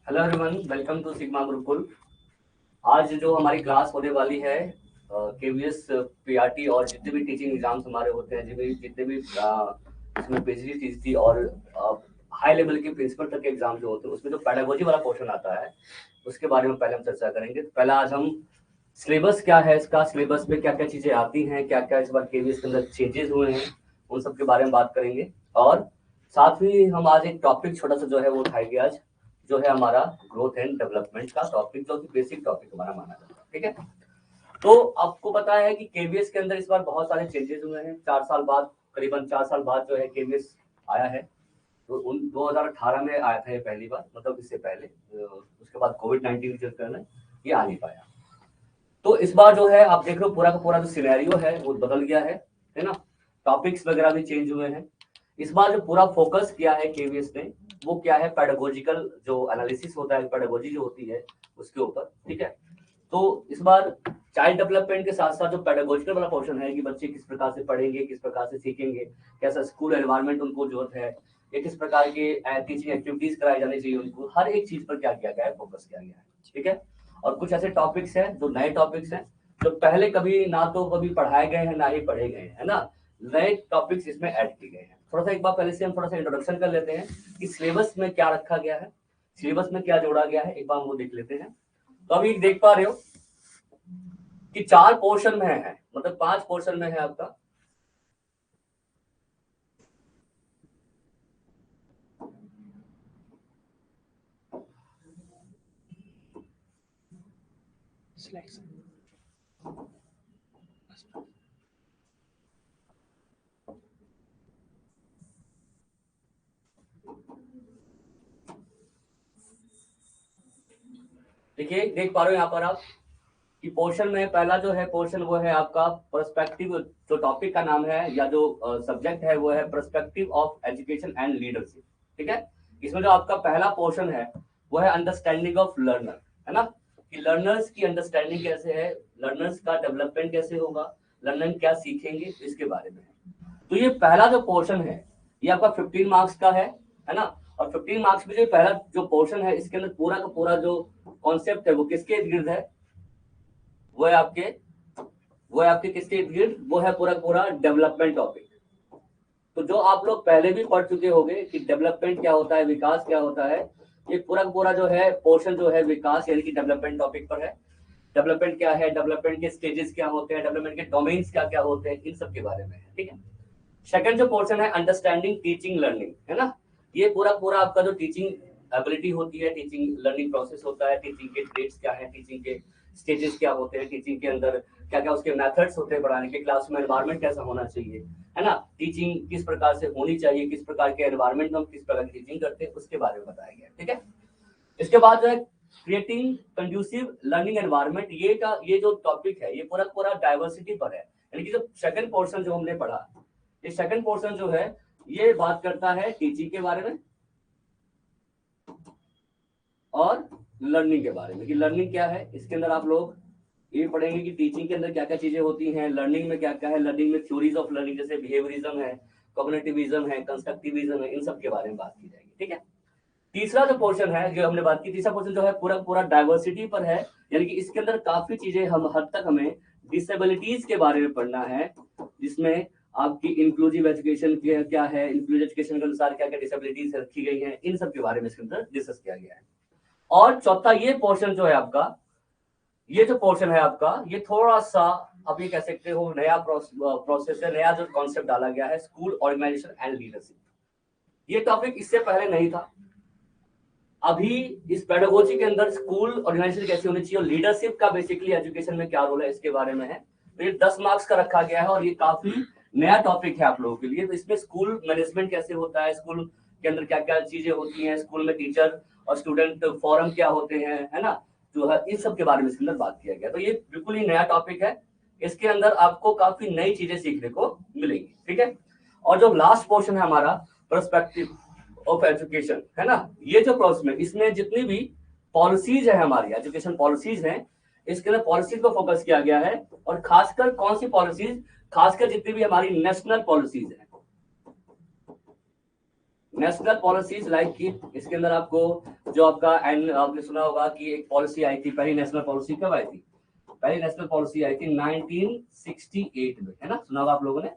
Hello everyone, welcome to Sigma Gurukul. आज जो हमारी क्लास होने वाली है केवीएस पीआरटी और जितने भी टीचिंग एग्जाम्स हमारे होते हैं, जितने भी इसमें पीएचडी टीचती और हाई लेवल के प्रिंसिपल तक के एग्जाम जो होते हैं उसमें जो पेडागोजी वाला पोर्शन आता है उसके बारे में पहले हम चर्चा करेंगे। तो पहला आज हम सिलेबस क्या है, इसका सिलेबस में क्या क्या चीजें आती हैं, क्या क्या इस बार केवीएस के अंदर चेंजेस हुए हैं, उन सब के बारे में बात करेंगे। और साथ ही हम आज एक टॉपिक छोटा सा जो है वो उठाएंगे आज, जो है हमारा ग्रोथ एंड डेवलपमेंट का टॉपिक, जो कि बेसिक टॉपिक हमारा माना जाता है। ठीक है, तो आपको पता है कि केवीएस के अंदर इस बार बहुत सारे चेंजेस हुए हैं। 4 साल बाद, करीबन 4 साल बाद जो है केवीएस आया है। तो 2018 में आया था ये पहली बार, मतलब इससे पहले उसके बाद कोविड-19 के चक्कर में ये आ नहीं पाया। तो इस बार जो है आप देख रहे हो पूरा का पूरा जो सिनेरियो है वो बदल गया है ना। टॉपिक्स वगैरह भी चेंज हुए हैं। इस बार जो पूरा फोकस किया है केवीएस ने वो क्या है, पेडागोजिकल जो एनालिसिस होता है, पेडागोजी जो होती है उसके ऊपर। ठीक है, तो इस बार चाइल्ड डेवलपमेंट के साथ साथ जो पेडागोजिकल वाला पोर्शन है कि बच्चे किस प्रकार से पढ़ेंगे, किस प्रकार से सीखेंगे, कैसा स्कूल एनवायरनमेंट उनको जरूरत है, या किस प्रकार के टीचिंग एक्टिविटीज कराई जानी चाहिए उनको, हर एक चीज पर क्या किया गया है, फोकस किया गया है। ठीक है, और कुछ ऐसे टॉपिक्स हैं जो नए टॉपिक्स हैं, जो पहले कभी ना तो कभी पढ़ाए गए हैं ना ही पढ़े गए हैं, है ना। नए टॉपिक्स इसमें ऐड किए गए हैं। थोड़ा सा एक बार पहले से हम थोड़ा सा इंट्रोडक्शन कर लेते हैं कि सिलेबस में क्या रखा गया है, सिलेबस में क्या जोड़ा गया है, एक बार वो देख लेते हैं। तो अभी देख पा रहे हो कि 4 पोर्शन में है, मतलब 5 पोर्शन में है आपका। देखिए, देख पा रहे हो यहाँ पर आप कि पोर्शन में पहला जो है पोर्शन वो है आपका पर्सपेक्टिव। जो टॉपिक का नाम है या जो सब्जेक्ट है वो है perspective of education and leadership. ठीक है, इसमें जो आपका पहला पोर्शन है वो है अंडरस्टैंडिंग ऑफ लर्नर, है ना, कि लर्नर्स की अंडरस्टैंडिंग कैसे है, लर्नर्स का डेवलपमेंट कैसे होगा, लर्नर क्या सीखेंगे, इसके बारे में है। तो ये पहला जो पोर्शन है ये आपका 15 मार्क्स का है ना। और 15 मार्क्स में जो पहला जो पोर्शन है इसके अंदर पूरा का पूरा जो कॉन्सेप्ट है वो किसके इर्द गिर्द है, वो है आपके किसके इर्द गिर्द, वो है पूरा पूरा डेवलपमेंट टॉपिक। तो जो आप लोग पहले भी पढ़ चुके होंगे कि डेवलपमेंट क्या होता है, विकास क्या होता है, ये पूरा पूरा जो है पोर्शन जो है विकास यानी कि डेवलपमेंट टॉपिक पर है। डेवलपमेंट क्या है, डेवलपमेंट के स्टेजेस क्या होते हैं, डेवलपमेंट के डोमेन्स क्या क्या होते हैं, इन सब के बारे में है। ठीक है, सेकंड जो पोर्शन है अंडरस्टैंडिंग टीचिंग लर्निंग, है ना। ये पूरा पूरा आपका जो टीचिंग एबिलिटी होती है, टीचिंग लर्निंग प्रोसेस होता है, टीचिंग के ट्रेड्स क्या है, टीचिंग के स्टेजेस क्या होते हैं, टीचिंग के अंदर क्या क्या उसके मेथड्स होते हैं पढ़ाने के, क्लास में एनवायरनमेंट कैसा होना चाहिए, है ना, टीचिंग किस प्रकार से होनी चाहिए, किस प्रकार के एनवायरनमेंट में हम किस प्रकार की टीचिंग करते हैं, उसके बारे में बताया गया। ठीक है, इसके बाद जो है क्रिएटिंग कंड्यूसिव लर्निंग एनवायरनमेंट, ये जो टॉपिक है ये पूरा पूरा डाइवर्सिटी पर है। यानी कि जो सेकंड पोर्शन जो हमने पढ़ा, ये सेकंड पोर्शन जो है ये बात करता है टीचिंग के बारे में और लर्निंग के बारे में, कि लर्निंग क्या है। इसके अंदर आप लोग ये पढ़ेंगे कि टीचिंग के अंदर क्या क्या चीजें होती हैं, लर्निंग में क्या क्या है, लर्निंग में थ्योरीज ऑफ लर्निंग जैसे बिहेवियरिज्म है, कॉग्निटिविज्म है, कंस्ट्रक्टिविज्म है, इन सब के बारे में बात की जाएगी। ठीक है, तीसरा जो पोर्शन है जो हमने बात की, तीसरा पोर्शन जो है पूरा पूरा डाइवर्सिटी पर है। यानी कि इसके अंदर काफी चीजें हम हद तक हमें डिसेबिलिटीज के बारे में पढ़ना है, जिसमें आपकी इंक्लूसिव एजुकेशन क्या है, इंक्लूसिव एजुकेशन के अनुसार क्या क्या डिसेबिलिटीज रखी गई हैं, इन सब के बारे में इसके अंदर डिस्कस किया गया है। और चौथा ये पोर्शन जो है आपका, ये जो पोर्शन है आपका, ये थोड़ा सा आप ये कह सकते हो नया प्रोसेस है, नया जो कॉन्सेप्ट डाला गया है, स्कूल ऑर्गेनाइजेशन एंड लीडरशिप। ये टॉपिक इससे पहले नहीं था। अभी इस पेडागोजी के अंदर स्कूल ऑर्गेनाइजेशन कैसी होनी चाहिए और लीडरशिप का बेसिकली एजुकेशन में क्या रोल है इसके बारे में है। तो ये 10 मार्क्स का रखा गया है और ये काफी नया टॉपिक है आप लोगों के लिए। तो इसमें स्कूल मैनेजमेंट कैसे होता है, स्कूल के अंदर क्या क्या चीजें होती हैं, स्कूल में टीचर और स्टूडेंट फोरम क्या होते हैं, है ना, जो है इन सब के बारे में इसके अंदर बात किया गया। तो ये बिल्कुल ही नया टॉपिक है, इसके अंदर आपको काफी नई चीजें सीखने को मिलेंगी। ठीक है, और जो लास्ट पोर्शन है हमारा पर्सपेक्टिव ऑफ एजुकेशन, है ना, ये जो प्रोसेस में इसमें जितनी भी पॉलिसीज है हमारी एजुकेशन पॉलिसीज हैं, इसके अंदर पॉलिसीज को फोकस किया गया है। और खासकर कौन सी पॉलिसीज, खासकर जितनी भी हमारी नेशनल पॉलिसीज है, नेशनल पॉलिसीज लाइक कि इसके अंदर आपको जो आपका एंड आपने सुना होगा कि एक पॉलिसी आई थी, पहली नेशनल पॉलिसी कब आई थी? पहली नेशनल पॉलिसी आई थी 1968 में, है ना, सुना होगा आप लोगों ने।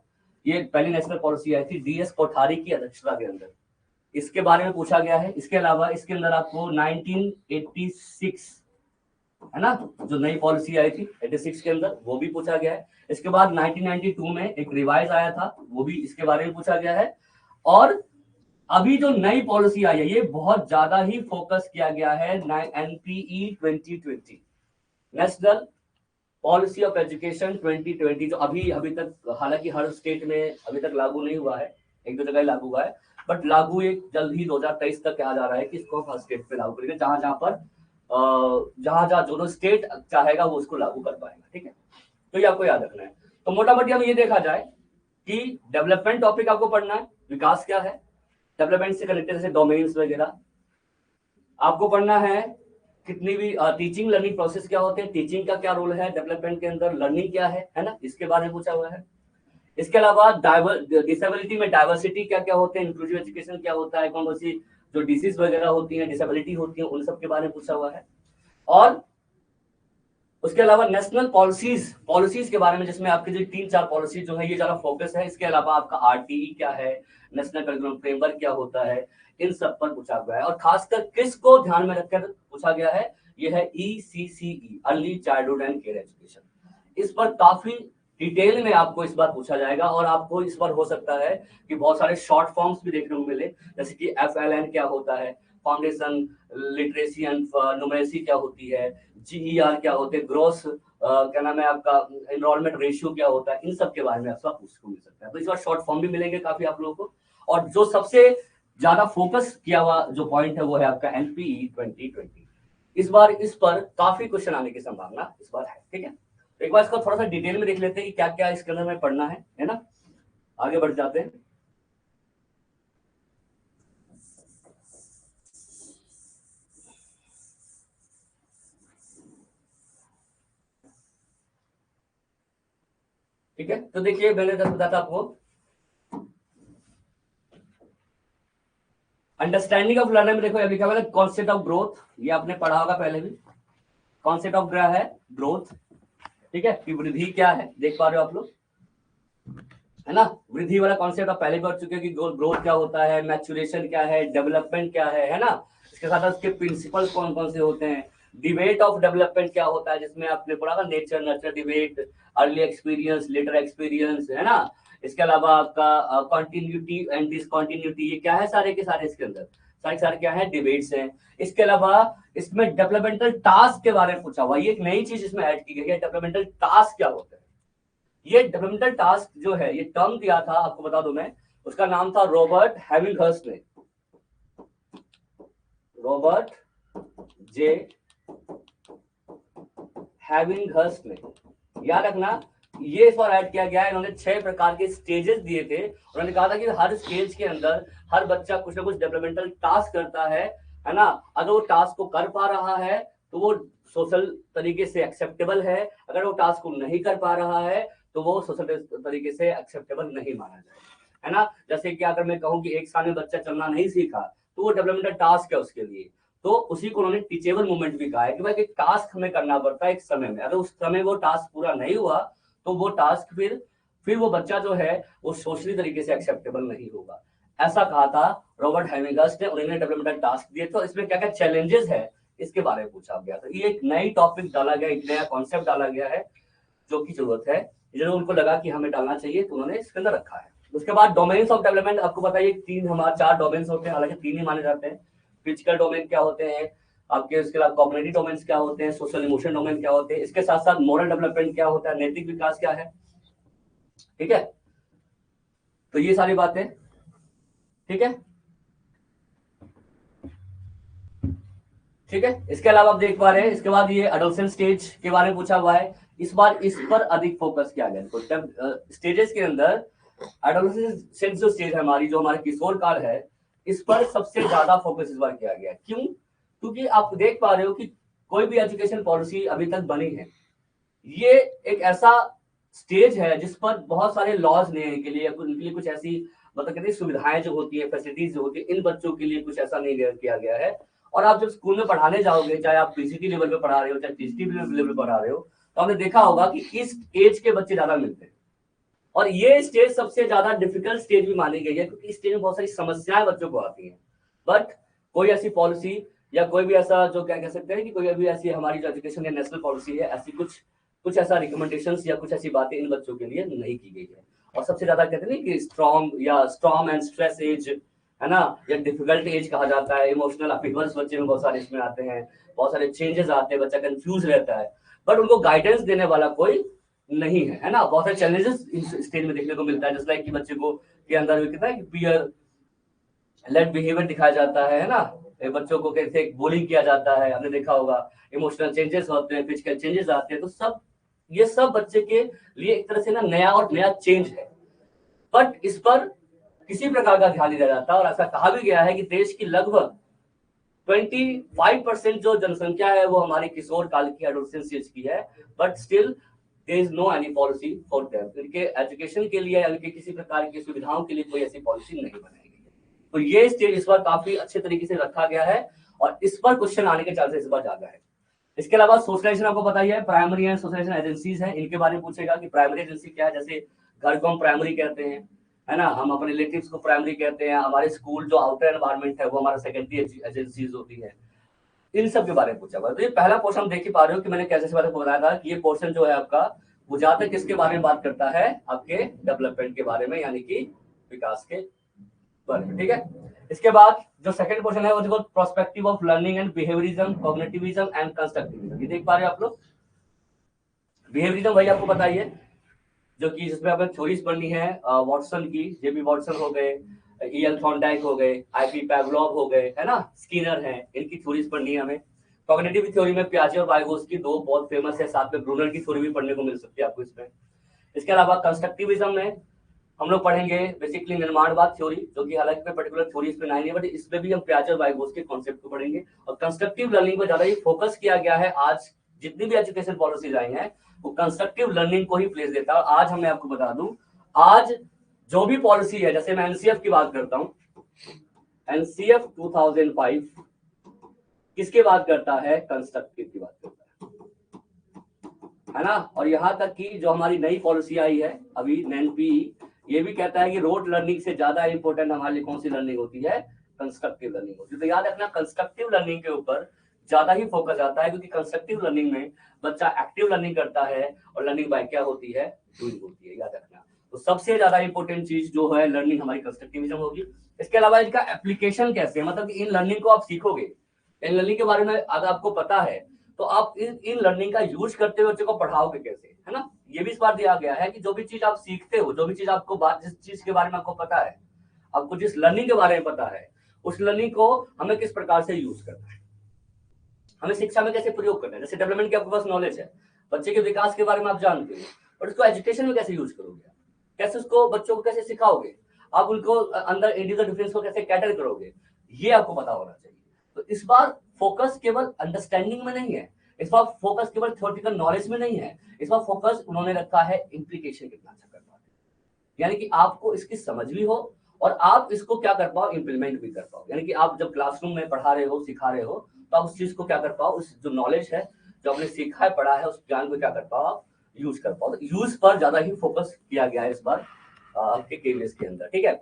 ये पहली नेशनल पॉलिसी आई थी डीएस कोठारी की अध्यक्षता के अंदर, इसके बारे में पूछा गया है। इसके अलावा इसके अंदर आपको 1986, है ना, जो नई पॉलिसी आई थी 86 के अंदर, वो भी पूछा गया है। इसके बाद 1992 में एक रिवाइज आया था, वो भी इसके बारे में पूछा गया है। और अभी जो नई पॉलिसी आई है ये बहुत ज्यादा ही फोकस किया गया है, NPE 2020, national policy of education 2020, जो अभी तक हालांकि हर स्टेट में अभी तक लागू नहीं हुआ है, एक दो जगह लागू हुआ है, बट लागू एक जल्द ही 2023 तक कहा जा रहा है कि इसको हर स्टेट पे लागू करेंगे, जहां जहां जो स्टेट चाहेगा वो उसको लागू कर पाएगा। ठीक है, तो ये आपको याद रखना है। तो मोटा मोटी हम ये देखा जाए कि डेवलपमेंट टॉपिक आपको पढ़ना है, विकास क्या है, डेवलपमेंट से कनेक्टेड जैसे डोमेन्स वगैरह आपको पढ़ना है। कितनी भी टीचिंग लर्निंग प्रोसेस क्या होते हैं, टीचिंग का क्या रोल है डेवलपमेंट के अंदर, लर्निंग क्या है ना, इसके बारे में पूछा हुआ है। इसके अलावा डिसेबिलिटी में डाइवर्सिटी क्या क्या होते हैं, इंक्लूसिव एजुकेशन क्या होता है, कौन सी जो डिसीज वगैरह होती है, डिसेबिलिटी होती है, उन सब के बारे में पूछा हुआ है। और उसके अलावा नेशनल पॉलिसीज के बारे में, जिसमें आपके जो 3-4 पॉलिसी जो है ये ज्यादा फोकस है। इसके अलावा आपका आरटीई क्या है, नेशनल करिकुलम फ्रेमवर्क क्या होता है, इन सब पर पूछा गया है। और खासकर किसको ध्यान में रखकर पूछा गया है, ये है ECCE, early childhood and care education. इस पर काफी डिटेल में आपको इस बार पूछा जाएगा, और आपको इस बार हो सकता है कि बहुत सारे शॉर्ट फॉर्म्स भी देखने को मिले, जैसे कि FLN क्या होता है, फाउंडेशन लिटरेसी एंड न्यूमरेसी क्या होती है, GER क्या होते हैं, ग्रोस क्या नाम है आपका, एनरोलमेंट रेशियो क्या होता है, इन सब के बारे में आपको पूछने को मिल सकता है। तो इस बार शॉर्ट फॉर्म भी मिलेंगे काफी आप लोगों को। और जो सबसे ज्यादा फोकस किया हुआ जो पॉइंट है वो है आपका एनपीई 2020। इस बार इस पर काफी क्वेश्चन आने की संभावना इस बार है। ठीक है, तो एक बार इसको थोड़ा सा डिटेल में देख लेते हैं कि क्या क्या इसके अंदर में पढ़ना है ना, आगे बढ़ जाते हैं। ठीक है, तो देखिए मैंने जब बताया था आपको, अंडरस्टैंडिंग ऑफ लर्निंग में देखो ये लिखा हुआ है कॉन्सेप्ट ऑफ ग्रोथ, ये आपने पढ़ा होगा पहले भी। कॉन्सेप्ट ऑफ क्या है, ग्रोथ। ठीक है, कि वृद्धि क्या है, देख पा रहे हो आप लोग, है ना, वृद्धि वाला कॉन्सेप्ट आप पहले पढ़ चुके हैं कि ग्रोथ क्या होता है, मैच्योरेशन क्या है, डेवलपमेंट क्या है ना। इसके साथ उसके प्रिंसिपल कौन कौन से होते हैं, डिबेट ऑफ डेवलपमेंट क्या होता है, जिसमें आपने पढ़ा था nature nurture debate, early experience, later experience, है ना। इसके अलावा आपका कंटिन्यूटी एंड डिसकंटिन्यूटी, ये क्या है सारे के सारे इसके अंदर सारे क्या है, डिबेट्स हैं। इसके अलावा इसमें डेवलपमेंटल टास्क के बारे में पूछा हुआ, ये एक नई चीज इसमें ऐड की गई है, डेवलपमेंटल टास्क क्या होता है। ये डेवलपमेंटल टास्क जो है, ये टर्म दिया था आपको बता दूं मैं, उसका नाम था रॉबर्ट हैविंगहर्स्ट ने, रॉबर्ट जे हैविंगहर्स्ट ने, याद रखना। ये इस बार ऐड किया गया है, इन्होंने 6 प्रकार के स्टेजेस दिए थे। उन्होंने कहा था कि हर स्टेज के अंदर हर बच्चा कुछ ना कुछ डेवलपमेंटल टास्क करता है ना। अगर वो टास्क को कर पा रहा है तो वो सोशल तरीके से एक्सेप्टेबल है, अगर वो टास्क को नहीं कर पा रहा है तो वो सोशल तरीके से एक्सेप्टेबल नहीं माना जाएगा, है ना। जैसे कि अगर मैं कहूँ कि 1 साल में बच्चा चलना नहीं सीखा तो वो डेवलपमेंटल टास्क है उसके लिए, तो उसी को उन्होंने टीचेबल मूवमेंट भी कहा है कि भाई एक टास्क हमें करना पड़ता है एक समय में, अगर उस समय वो टास्क पूरा नहीं हुआ तो वो टास्क फिर वो बच्चा जो है वो सोशली तरीके से एक्सेप्टेबल नहीं होगा। ऐसा कहा था रॉबर्ट हैविंगहर्स्ट ने, उन्होंने डेवलपमेंटल टास्क दिए। तो इसमें क्या क्या चैलेंजेस है इसके बारे में पूछा गया। तो ये एक नई टॉपिक डाला गया, एक नया कॉन्सेप्ट डाला गया है जो की जरूरत है, जो उनको लगा कि हमें डालना चाहिए तो उन्होंने इसके अंदर रखा है। उसके बाद डोमेन्स ऑफ डेवलपमेंट, आपको बताइए 3 हमारे 4 डोमेन्स होते हैं, हालांकि 3 ही माने जाते हैं। फिजिकल डोमेन क्या होते हैं आपके, उसके बाद कॉग्निटिव डोमेन्स क्या होते हैं, सोशल इमोशन डोमेन क्या होते हैं, इसके साथ साथ मोरल डेवलपमेंट क्या होता है, नैतिक विकास क्या है। ठीक है, तो ये सारी बातें, ठीक है ठीक है। इसके अलावा आप देख पा रहे हैं, इसके बाद ये एडोलसेंट स्टेज के बारे में पूछा हुआ है। इस बार इस पर अधिक फोकस किया गया। स्टेजेस के अंदर एडोलसेंट जो स्टेज है हमारी, जो हमारे किशोर काल है, इस पर सबसे ज्यादा फोकस इस बार किया गया। क्यों? क्योंकि आप देख पा रहे हो कि कोई भी एजुकेशन पॉलिसी अभी तक बनी है, ये एक ऐसा स्टेज है जिस पर बहुत सारे लॉज लेने के लिए, उनके लिए कुछ ऐसी मतलब कहते हैं सुविधाएं जो होती है, फैसिलिटीज जो होती है, इन बच्चों के लिए कुछ ऐसा नहीं किया गया है। और आप जब स्कूल में पढ़ाने जाओगे, चाहे आप पीसीटी लेवल पे पढ़ा रहे हो, चाहे टीसीटी लेवल पे पढ़ा रहे हो, तो आपने देखा होगा कि इस एज के बच्चे ज्यादा मिलते हैं। और ये स्टेज सबसे ज्यादा डिफिकल्ट स्टेज भी मानी गई है, क्योंकि इस स्टेज में बहुत सारी समस्याएं बच्चों को आती हैं। बट कोई ऐसी पॉलिसी या कोई भी ऐसा जो क्या कह सकते हैं कि कोई अभी ऐसी हमारी जो एजुकेशन या नेशनल पॉलिसी है, ऐसी कुछ ऐसा रिकमेंडेशंस या कुछ ऐसी बातें इन बच्चों के लिए नहीं की गई है। और सबसे ज्यादा कहते हैं कि स्ट्रॉन्ग एंड स्ट्रेस एज, है ना, या डिफिकल्ट एज कहा जाता है। इमोशनल अपीयरेंस बच्चे में बहुत सारे इसमें आते हैं, बहुत सारे चेंजेस आते हैं, बच्चा कंफ्यूज रहता है, बट उनको गाइडेंस देने वाला कोई नहीं है, है ना। बहुत सारे चैलेंजेस इस स्टेज में देखने को मिलता है, जस्ट लाइक कि बच्चे को के अंदर कितना है पीयर लेड बिहेवियर दिखाया जाता है ना। बच्चों को कैसे बोलिंग किया जाता है, हमने देखा होगा। इमोशनल चेंजेस होते हैं, फिजिकल चेंजेस आते हैं, तो ये सब बच्चे के लिए एक तरह से ना नया चेंज है। बट इस पर किसी प्रकार का ध्यान नहीं दिया जाता। और ऐसा कहा भी गया है कि देश की लगभग 25% जो जनसंख्या है वो हमारी किशोर काल की एडोलेसेंस एज की है, but still there is no any policy for them. इनके एजुकेशन के लिए या इनके किसी प्रकार की सुविधाओं के लिए कोई ऐसी पॉलिसी नहीं बनाई गई है। तो ये स्टेज इस बार काफी अच्छे तरीके से रखा गया है और इस पर क्वेश्चन आने के चांसेस इस बार ज्यादा है। इसके अलावा सोशलाइजेशन आपको पता ही है, प्राइमरी एंड सोशलाइजेशन एजेंसीज हैं, इनके बारे में पूछेगा कि प्राइमरी एजेंसी क्या है। जैसे घर को हम प्राइमरी कहते हैं, है ना, हम अपने रिलेटिव्स को प्राइमरी कहते हैं, हमारे स्कूल जो आउटर एनवायरमेंट है वो हमारा सेकेंडरी एजेंसीज होती है। इन सब के बारे में पूछा हुआ। तो ये पहला पोर्शन हम देख ही पा रहे हो कि मैंने कैसे से बारे में बताया था कि ये पोर्शन जो है आपका वो ज्यादा किसके बारे में बात करता है, आपके डेवलपमेंट के बारे में, यानी कि विकास के बारे में। ठीक है, इसके बाद जो सेकंड पोर्शन है वो देखो prospective of learning and behaviourism, cognitivism and constructivism. ये देख पा रहे हो आप लोग। बिहेवियरिज्म भाई आपको पता ही है, जो कि जिसमें हमें थ्योरीज पढ़नी है वॉटसन की, जेबी वॉटसन हो गए, ईएल थॉर्नडाइक हो गए, आईपी पैवलोव हो गए, है ना, स्किनर है, इनकी थ्योरीज पढ़नी है हमें। कॉग्निटिव थ्योरी में पियाजे और वाइगोत्स्की दो बहुत फेमस है, साथ में ब्रूनर की थ्योरी भी पढ़ने को मिल सकती है आपको इसमें। इसके अलावा कंस्ट्रक्टिविज्म में हम लोग पढ़ेंगे बेसिकली निर्माणवाद थ्योरी, जो कि हालांकि मैं पर्टिकुलर थ्योरी इसमें नहीं है, बट इसमें भी हम पियाजे और वाइगोत्स्की के कॉन्सेप्ट को पढ़ेंगे। और कंस्ट्रक्टिव लर्निंग पर ज्यादा ही फोकस किया गया है। आज जितनी भी एजुकेशन पॉलिसीज आई हैं वो कंस्ट्रक्टिव लर्निंग को ही प्लेस देता है। आज मैं आपको बता दूं, आज जो भी पॉलिसी है, जैसे मैं एनसीएफ की बात करता हूं, एनसीएफ 2005 किसकी बात करता है, कंस्ट्रक्टिव की बात करता है ना। और यहां तक कि जो हमारी नई पॉलिसी आई है अभी नैनपी, ये भी कहता है कि रोड लर्निंग से ज्यादा इंपॉर्टेंट हमारे लिए कौन सी लर्निंग होती है, कंस्ट्रक्टिव लर्निंग होती है। तो याद रखना कंस्ट्रक्टिव लर्निंग के ऊपर ज्यादा ही फोकस आता है, क्योंकि कंस्ट्रक्टिव लर्निंग में बच्चा एक्टिव लर्निंग करता है और लर्निंग बाय क्या होती है, डूइंग होती है, याद रखना। तो सबसे ज्यादा इंपॉर्टेंट चीज जो है लर्निंग हमारी कंस्ट्रक्टिविज्म होगी। इसके अलावा इसका एप्लीकेशन कैसे, मतलब कि इन लर्निंग को आप सीखोगे, इन लर्निंग के बारे में अगर आपको पता है तो आप इन लर्निंग का यूज करते हुए बच्चे को पढ़ाओगे कैसे, है ना। ये भी इस बार दिया गया है कि जो भी चीज आप सीखते हो, जो भी चीज आपको जिस चीज के बारे में आपको पता है, आपको जिस लर्निंग के बारे में पता है, उस लर्निंग को हमें किस प्रकार से यूज करना है, हमें शिक्षा में कैसे प्रयोग करना है। जैसे डेवलपमेंट की आपके पास नॉलेज है, बच्चे के विकास के बारे में आप जानते हो, और उसको एजुकेशन में कैसे यूज करोगे, कैसे उसको बच्चों को कैसे सिखाओगे, आप उनको अंदर इंडिविजुअल डिफरेंस को कैसे कैटर करोगे, ये आपको पता होना चाहिए। तो इस बार फोकस केवल अंडरस्टैंडिंग में नहीं है, इस बार फोकस केवल थ्योरेटिकल नॉलेज में नहीं है, इस बार फोकस उन्होंने रखा है इम्प्लीकेशन कितना अच्छा कर पाते, यानी कि आपको इसकी समझ भी हो और आप इसको क्या कर पाओ, इम्प्लीमेंट भी कर पाओ। यानी कि आप जब क्लासरूम में पढ़ा रहे हो, सिखा रहे हो, तो आप उस चीज को क्या कर पाओ, उस जो नॉलेज है, जो आपने सीखा है, पढ़ा है, उस ज्ञान को क्या कर पाओ, आप यूज कर पाओ। तो यूज पर ज्यादा ही फोकस किया गया है इस बार आपके केवीएस के अंदर। ठीक है,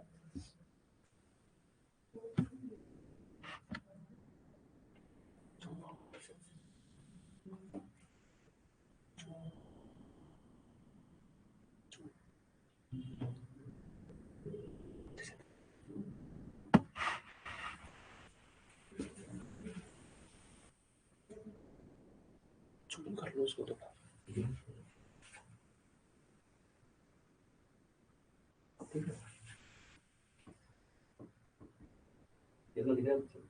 कर लो उसको तो। देखो दिख रहा है?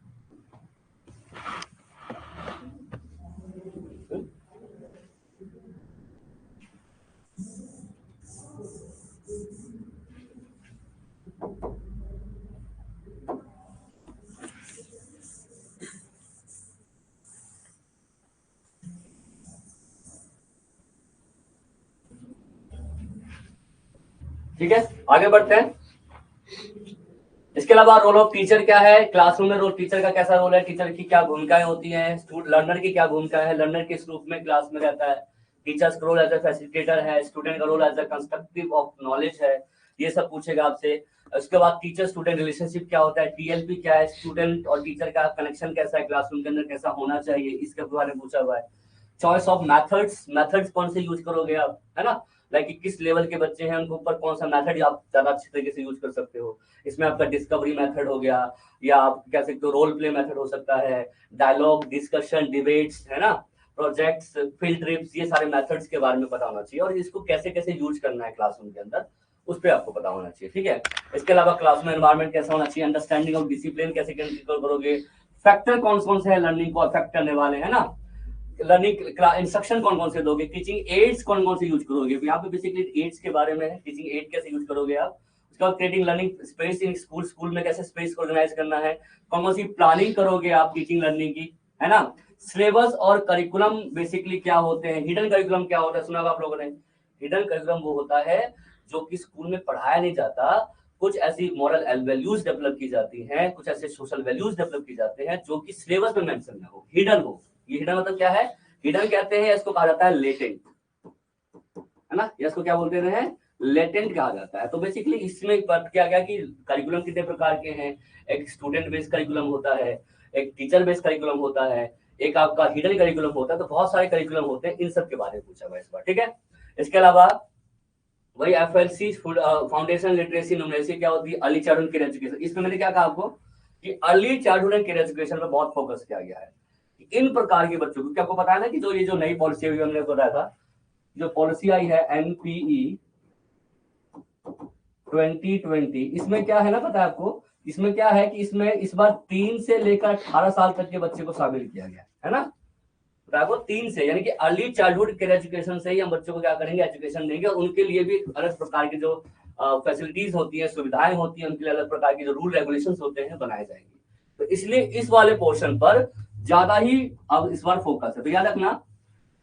ठीक है, आगे बढ़ते हैं। इसके अलावा रोल ऑफ टीचर क्या है, क्लासरूम में रोल टीचर का कैसा रोल है, टीचर की क्या भूमिकाएं होती हैं, लर्नर की क्या भूमिका है, लर्नर किस रूप में क्लास में रहता है, टीचर्स का रोल एज ए फैसिलिटेटर है, स्टूडेंट का role as a constructive of knowledge है, ये सब पूछेगा आपसे। उसके बाद टीचर स्टूडेंट रिलेशनशिप क्या होता है, टीएलपी क्या है, स्टूडेंट और टीचर का कनेक्शन कैसा है, क्लासरूम के अंदर कैसा होना चाहिए, इसके बारे में पूछा हुआ है। चॉइस ऑफ मेथड्स कौन से यूज करोगे आप, है ना, लाइक किस लेवल के बच्चे हैं उनके ऊपर कौन सा मेथड आप ज्यादा अच्छी तरीके से यूज कर सकते हो। इसमें आपका डिस्कवरी मेथड हो गया, या आप कह सकते हो रोल प्ले मेथड हो सकता है, डायलॉग, डिस्कशन, डिबेट्स, है ना, प्रोजेक्ट्स, फील्ड ट्रिप्स, ये सारे मेथड्स के बारे में पता होना चाहिए और इसको कैसे कैसे यूज करना है क्लासरूम के अंदर उस पर आपको पता होना चाहिए, ठीक है। इसके अलावा क्लासरूम एनवायरनमेंट कैसा होना चाहिए, अंडरस्टैंडिंग ऑफ डिसिप्लिन कैसे कंट्रोल करोगे, फैक्टर कौन कौन से है लर्निंग को अफेक्ट करने वाले, है ना, लर्निंग इंस्ट्रक्शन कौन कौन से दोगे, टीचिंग एड्स कौन कौन से यूज करोगे, यहाँ पे बेसिकली एड्स के बारे में है, टीचिंग एड कैसे यूज करोगे आप। उसके बाद creating learning space in school में कैसे स्पेस को ऑर्गेनाइज करना है, कौन कौन सी प्लानिंग करोगे आप टीचिंग लर्निंग की, है ना। सिलेबस और करिकुलम बेसिकली क्या होते हैं, हिडन करिकुलम क्या होता है, सुना होगा आप लोगों ने। हिडन करिकुलम वो होता है जो कि स्कूल में पढ़ाया नहीं जाता, कुछ ऐसी मॉरल वैल्यूज डेवलप की जाती हैं, कुछ ऐसे सोशल वैल्यूज डेवलप की जाते हैं जो कि सिलेबस में मेंशन ना हो, हिडन हो। ये हिडन मतलब क्या है, हिडन कहते हैं, इसको कहा जाता है लेटेंट, है ना, इसको क्या बोलते हैं, लेटेंट कहा जाता है। तो बेसिकली इसमें क्या गया कि करिकुलम कितने प्रकार के हैं, एक स्टूडेंट बेस्ड करिकुलम होता है, एक टीचर बेस्ड करिकुलम होता है, एक आपका हिडन करिकुलम होता है, तो बहुत सारे करिकुलम होते हैं, इन सब के बारे में पूछा हुआ इस बार, ठीक है। इसके अलावा वही एफएलसी फाउंडेशन लिटरेसी न्यूमरेसी क्या होती है, अर्ली चाइल्डहुड केयर एजुकेशन। इसमें मैंने क्या कहा आपको कि early childhood and care education में बहुत फोकस किया गया है इन प्रकार के बच्चों को। क्या आपको पता है ना कि जो ये जो नई पॉलिसी अभी हमने बताया था, जो पॉलिसी आई है एनपीई 2020, इसमें क्या है ना पता है आपको, इसमें क्या है कि इसमें इस बार 3 से लेकर 18 साल तक के बच्चे को शामिल किया गया है ना, आपको 3 से, यानी कि अर्ली चाइल्डहुड केयर एजुकेशन से ही हम बच्चों को क्या करेंगे, एजुकेशन देंगे, और उनके लिए भी अलग प्रकार की जो फैसिलिटीज होती है, सुविधाएं होती हैं, उनके लिए अलग प्रकार की जो रूल रेगुलेशन होते हैं बनाए जाएंगे। तो इसलिए इस वाले पोर्शन पर ज्यादा ही अब इस बार फोकस है। तो याद रखना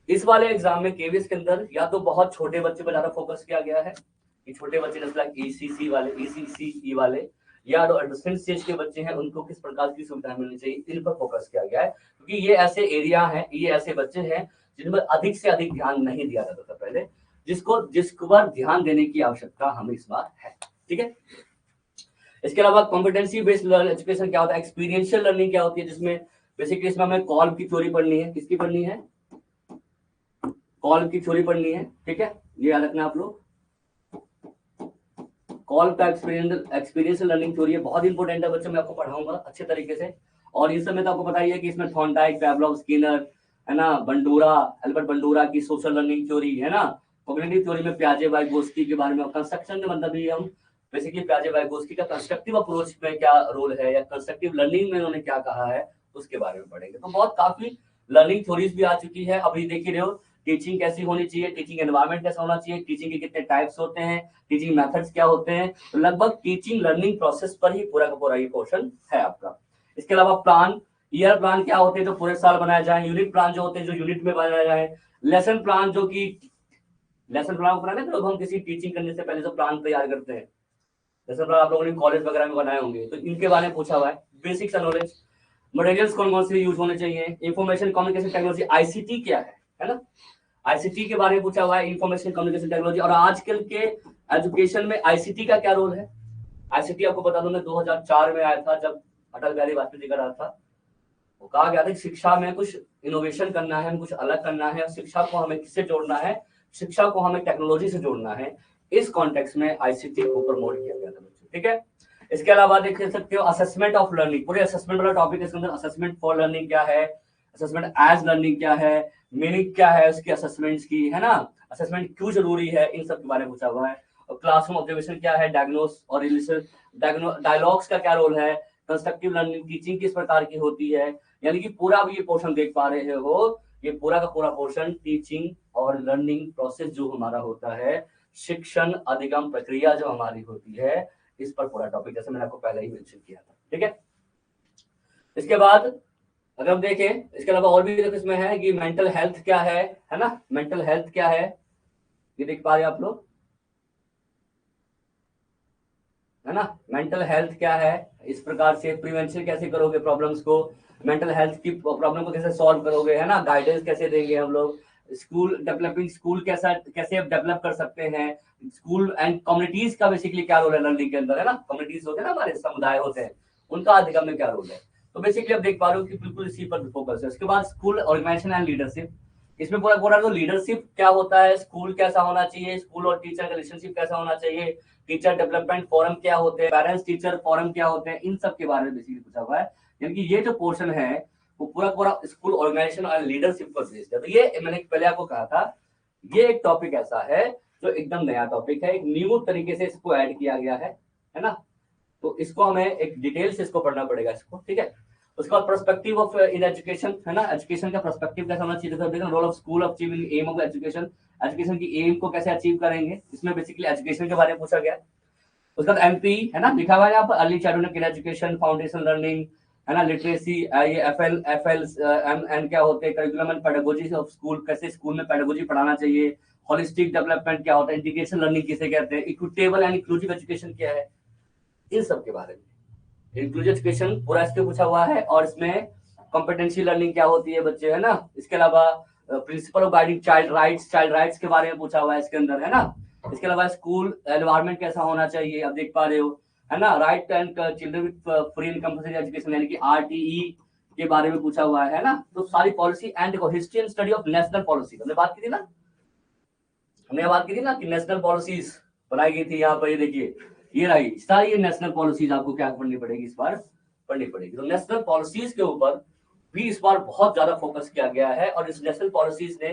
इस वाले एग्जाम में केवीएस के अंदर या तो बहुत छोटे बच्चे पर ज्यादा फोकस किया गया है कि छोटे बच्चे जैसे लाइक ईसीसी वाले, ईसीसी वाले, या जो एडोलेसेंट स्टेज के बच्चे हैं उनको किस प्रकार की सुविधा मिलनी चाहिए, इन पर फोकस किया गया है, क्योंकि ये ऐसे एरिया हैं, ये ऐसे बच्चे हैं जिनमें अधिक से अधिक ध्यान नहीं दिया जाता था पहले, जिसको पर ध्यान देने की आवश्यकता हमें इस बार है, ठीक है। इसके अलावा कॉम्पिटेंसी बेस्ड एजुकेशन क्या होता है, एक्सपीरियंशियल लर्निंग क्या होती है, जिसमें बेसिकली इसमें हमें कॉल्म की थ्योरी पढ़नी है, किसकी पढ़नी है, कॉल्म की थ्योरी पढ़नी है, ठीक है, ये याद रखना आप लोग। कॉल का एक्सपीरियंशियल लर्निंग थ्योरी बहुत इंपॉर्टेंट है बच्चों, मैं आपको पढ़ाऊंगा अच्छे तरीके से। और इस समय तो आपको पता ही है कि इसमें थॉर्नडाइक, पैवलोव, स्किनर, है ना, बंडूरा, एल्बर्ट बंडूरा की सोशल लर्निंग थ्योरी, है ना, कॉग्निटिव थ्योरी में प्याजे वाइगोस्की के बारे में, कंस्ट्रक्शन में मतलब भी हम बेसिकली प्याजे वाइगोस्की का कंस्ट्रक्टिव अप्रोच में क्या रोल है या कंस्ट्रक्टिव लर्निंग में उन्होंने क्या कहा है उसके बारे में पढ़ेंगे। तो बहुत काफी लर्निंग थ्योरीज भी आ चुकी है। अभी देख ही रहे हो टीचिंग कैसी होनी चाहिए, टीचिंग एनवायरनमेंट कैसा होना चाहिए, टीचिंग के कितने टाइप्स होते हैं, टीचिंग मेथड्स क्या होते हैं, तो लगभग टीचिंग लर्निंग प्रोसेस पर ही पूरा का पूरा ये पोर्शन है आपका। इसके अलावा प्लान, ईयर प्लान क्या होते हैं जो पूरे साल बनाया जाए, यूनिट प्लान जो होते हैं जो यूनिट में बनाया जाए, लेसन प्लान जो कि लेसन प्लान बनाने तो हम किसी टीचिंग करने से पहले जो प्लान तैयार करते हैं, लेसन प्लान आप लोगों ने कॉलेज वगैरह में बनाए होंगे, तो इनके बारे में पूछा हुआ है। बेसिक्स नॉलेज, मटेरियल्स कौन कौन से यूज होने चाहिए, इंफॉर्मेशन कम्युनिकेशन टेक्नोलॉजी आईसीटी क्या है ना, आईसीटी के बारे में पूछा हुआ है, इंफॉर्मेशन कम्युनिकेशन टेक्नोलॉजी। और आजकल के एजुकेशन में आईसीटी का क्या रोल है, आईसीटी आपको बता दूं मैं 2004 में आया था जब अटल बिहारी वाजपेयी जी का राज था, वो कहा गया था कि शिक्षा में कुछ इनोवेशन करना है, कुछ अलग करना है, शिक्षा को हमें किससे जोड़ना है, शिक्षा को हमें टेक्नोलॉजी से जोड़ना है। इस कॉन्टेक्स्ट में आईसीटी को प्रमोट किया गया था बच्चों, ठीक है। इसके अलावा देख सकते हो असेसमेंट ऑफ लर्निंग, पूरे असेसमेंट वाला टॉपिक इसके अंदर, असेसमेंट फॉर लर्निंग क्या है, असेसमेंट एज लर्निंग क्या है, मीनिंग क्या है उसकी असेसमेंट्स की, है ना, असेसमेंट क्यों जरूरी है, इन सब के बारे में पूछा हुआ है। और क्लासरूम ऑब्जर्वेशन क्या है, डायग्नोस और रिलेशन, डायलॉग्स का क्या रोल है, कंस्ट्रक्टिव लर्निंग टीचिंग किस प्रकार की होती है, यानी कि पूरा भी ये पोर्शन देख पा रहे हो, ये पूरा का पूरा पोर्शन टीचिंग और लर्निंग प्रोसेस जो हमारा होता है, शिक्षण अधिगम प्रक्रिया जो हमारी होती है, इस पर पूरा टॉपिक जैसे मैंने आपको पहले ही मेंशन किया था, ठीक है। इसके बाद अगर हम देखें, इसके अलावा और भी देखो इसमें है कि मेंटल हेल्थ क्या है ना, मेंटल हेल्थ क्या है, ये देख पा रहे हैं आप लोग, है ना। मेंटल हेल्थ क्या है, इस प्रकार से प्रिवेंशन कैसे करोगे प्रॉब्लम्स को, मेंटल हेल्थ की प्रॉब्लम को कैसे सॉल्व करोगे, है ना, गाइडेंस कैसे देंगे हम लोग, स्कूल डेवलपिंग, स्कूल कैसा कैसे डेवलप कर सकते हैं, स्कूल एंड कम्युनिटीज का बेसिकली क्या रोल है लर्निंग के अंदर, है ना, कम्युनिटीज होते हैं ना, हमारे समुदाय होते हैं, उनका अधिगम में क्या रोल है। तो बेसिकली आप देख पा रहे हो कि बिल्कुल इसी पर फोकस है। उसके बाद स्कूल ऑर्गेनाइजेशन एंड लीडरशिप, इसमें पूरा पूरा तो लीडरशिप क्या होता है, स्कूल कैसा होना चाहिए, स्कूल और टीचर का रिलेशनशिप कैसा होना चाहिए, टीचर डेवलपमेंट फोरम क्या होते हैं, पेरेंट्स टीचर फोरम क्या होते हैं, इन सब के बारे में बेसिकली पूछा हुआ है। यानी कि ये जो पोर्शन है वो पूरा पूरा स्कूल ऑर्गेनाइजेशन और लीडरशिप पर बेस्ड है। तो ये मैंने पहले आपको कहा था, ये एक टॉपिक ऐसा है जो एकदम नया टॉपिक है, एक न्यू तरीके से इसको ऐड किया गया है ना। तो इसको हमें एक डिटेल से इसको पढ़ना पड़ेगा इसको, ठीक है। उसके बाद पर्सपेक्टिव ऑफ इन एजुकेशन, है ना, एजुकेशन का पर्सपेक्टिव कैसा होना चाहिए, role of school of achieving aim of education, education की एम को कैसे अचीव करेंगे, इसमें बेसिकली एजुकेशन के बारे में पूछा गया। उसके बाद एमपी, है ना, लिखा हुआ है यहाँ पर early childhood education, foundation learning, है ना, लिटरेसी, ये एफएल एम क्या होते हैं, curriculum and pedagogy of school, कैसे स्कूल में पेडागोजी पढ़ाना चाहिए, होलिस्टिक डेवलपमेंट क्या होता है, इंटीग्रेशन लर्निंग किसे कहते हैं, इक्विटेबल एंड इंक्लूसिव एजुकेशन क्या है, इन सब के बारे में इंक्लूसिव एजुकेशन पूरा इसके पूछा हुआ है। और इसमें कॉम्पिटेंसी लर्निंग क्या होती है बच्चे, है ना। इसके अलावा principle of guiding child rights के बारे में पूछा हुआ है इसके अंदर, है ना। इसके अलावा स्कूल एनवायरनमेंट कैसा होना चाहिए, आप देख पा रहे हो, है ना, right and children with free and compulsory education यानी कि आरटीई के बारे में पूछा हुआ है ना। तो सारी पॉलिसी एंड देखो history and study of national policy हमने बात की थी ना, हमने बात की थी ना कि नेशनल पॉलिसीज बनाई गई थी यहाँ पर, ये देखिए ये रही सारी, ये नेशनल पॉलिसीज आपको क्या पढ़नी पड़ेगी इस बार, पढ़नी पड़ेगी। तो नेशनल पॉलिसीज के ऊपर भी इस बार बहुत ज्यादा फोकस किया गया है, और इस नेशनल पॉलिसीज ने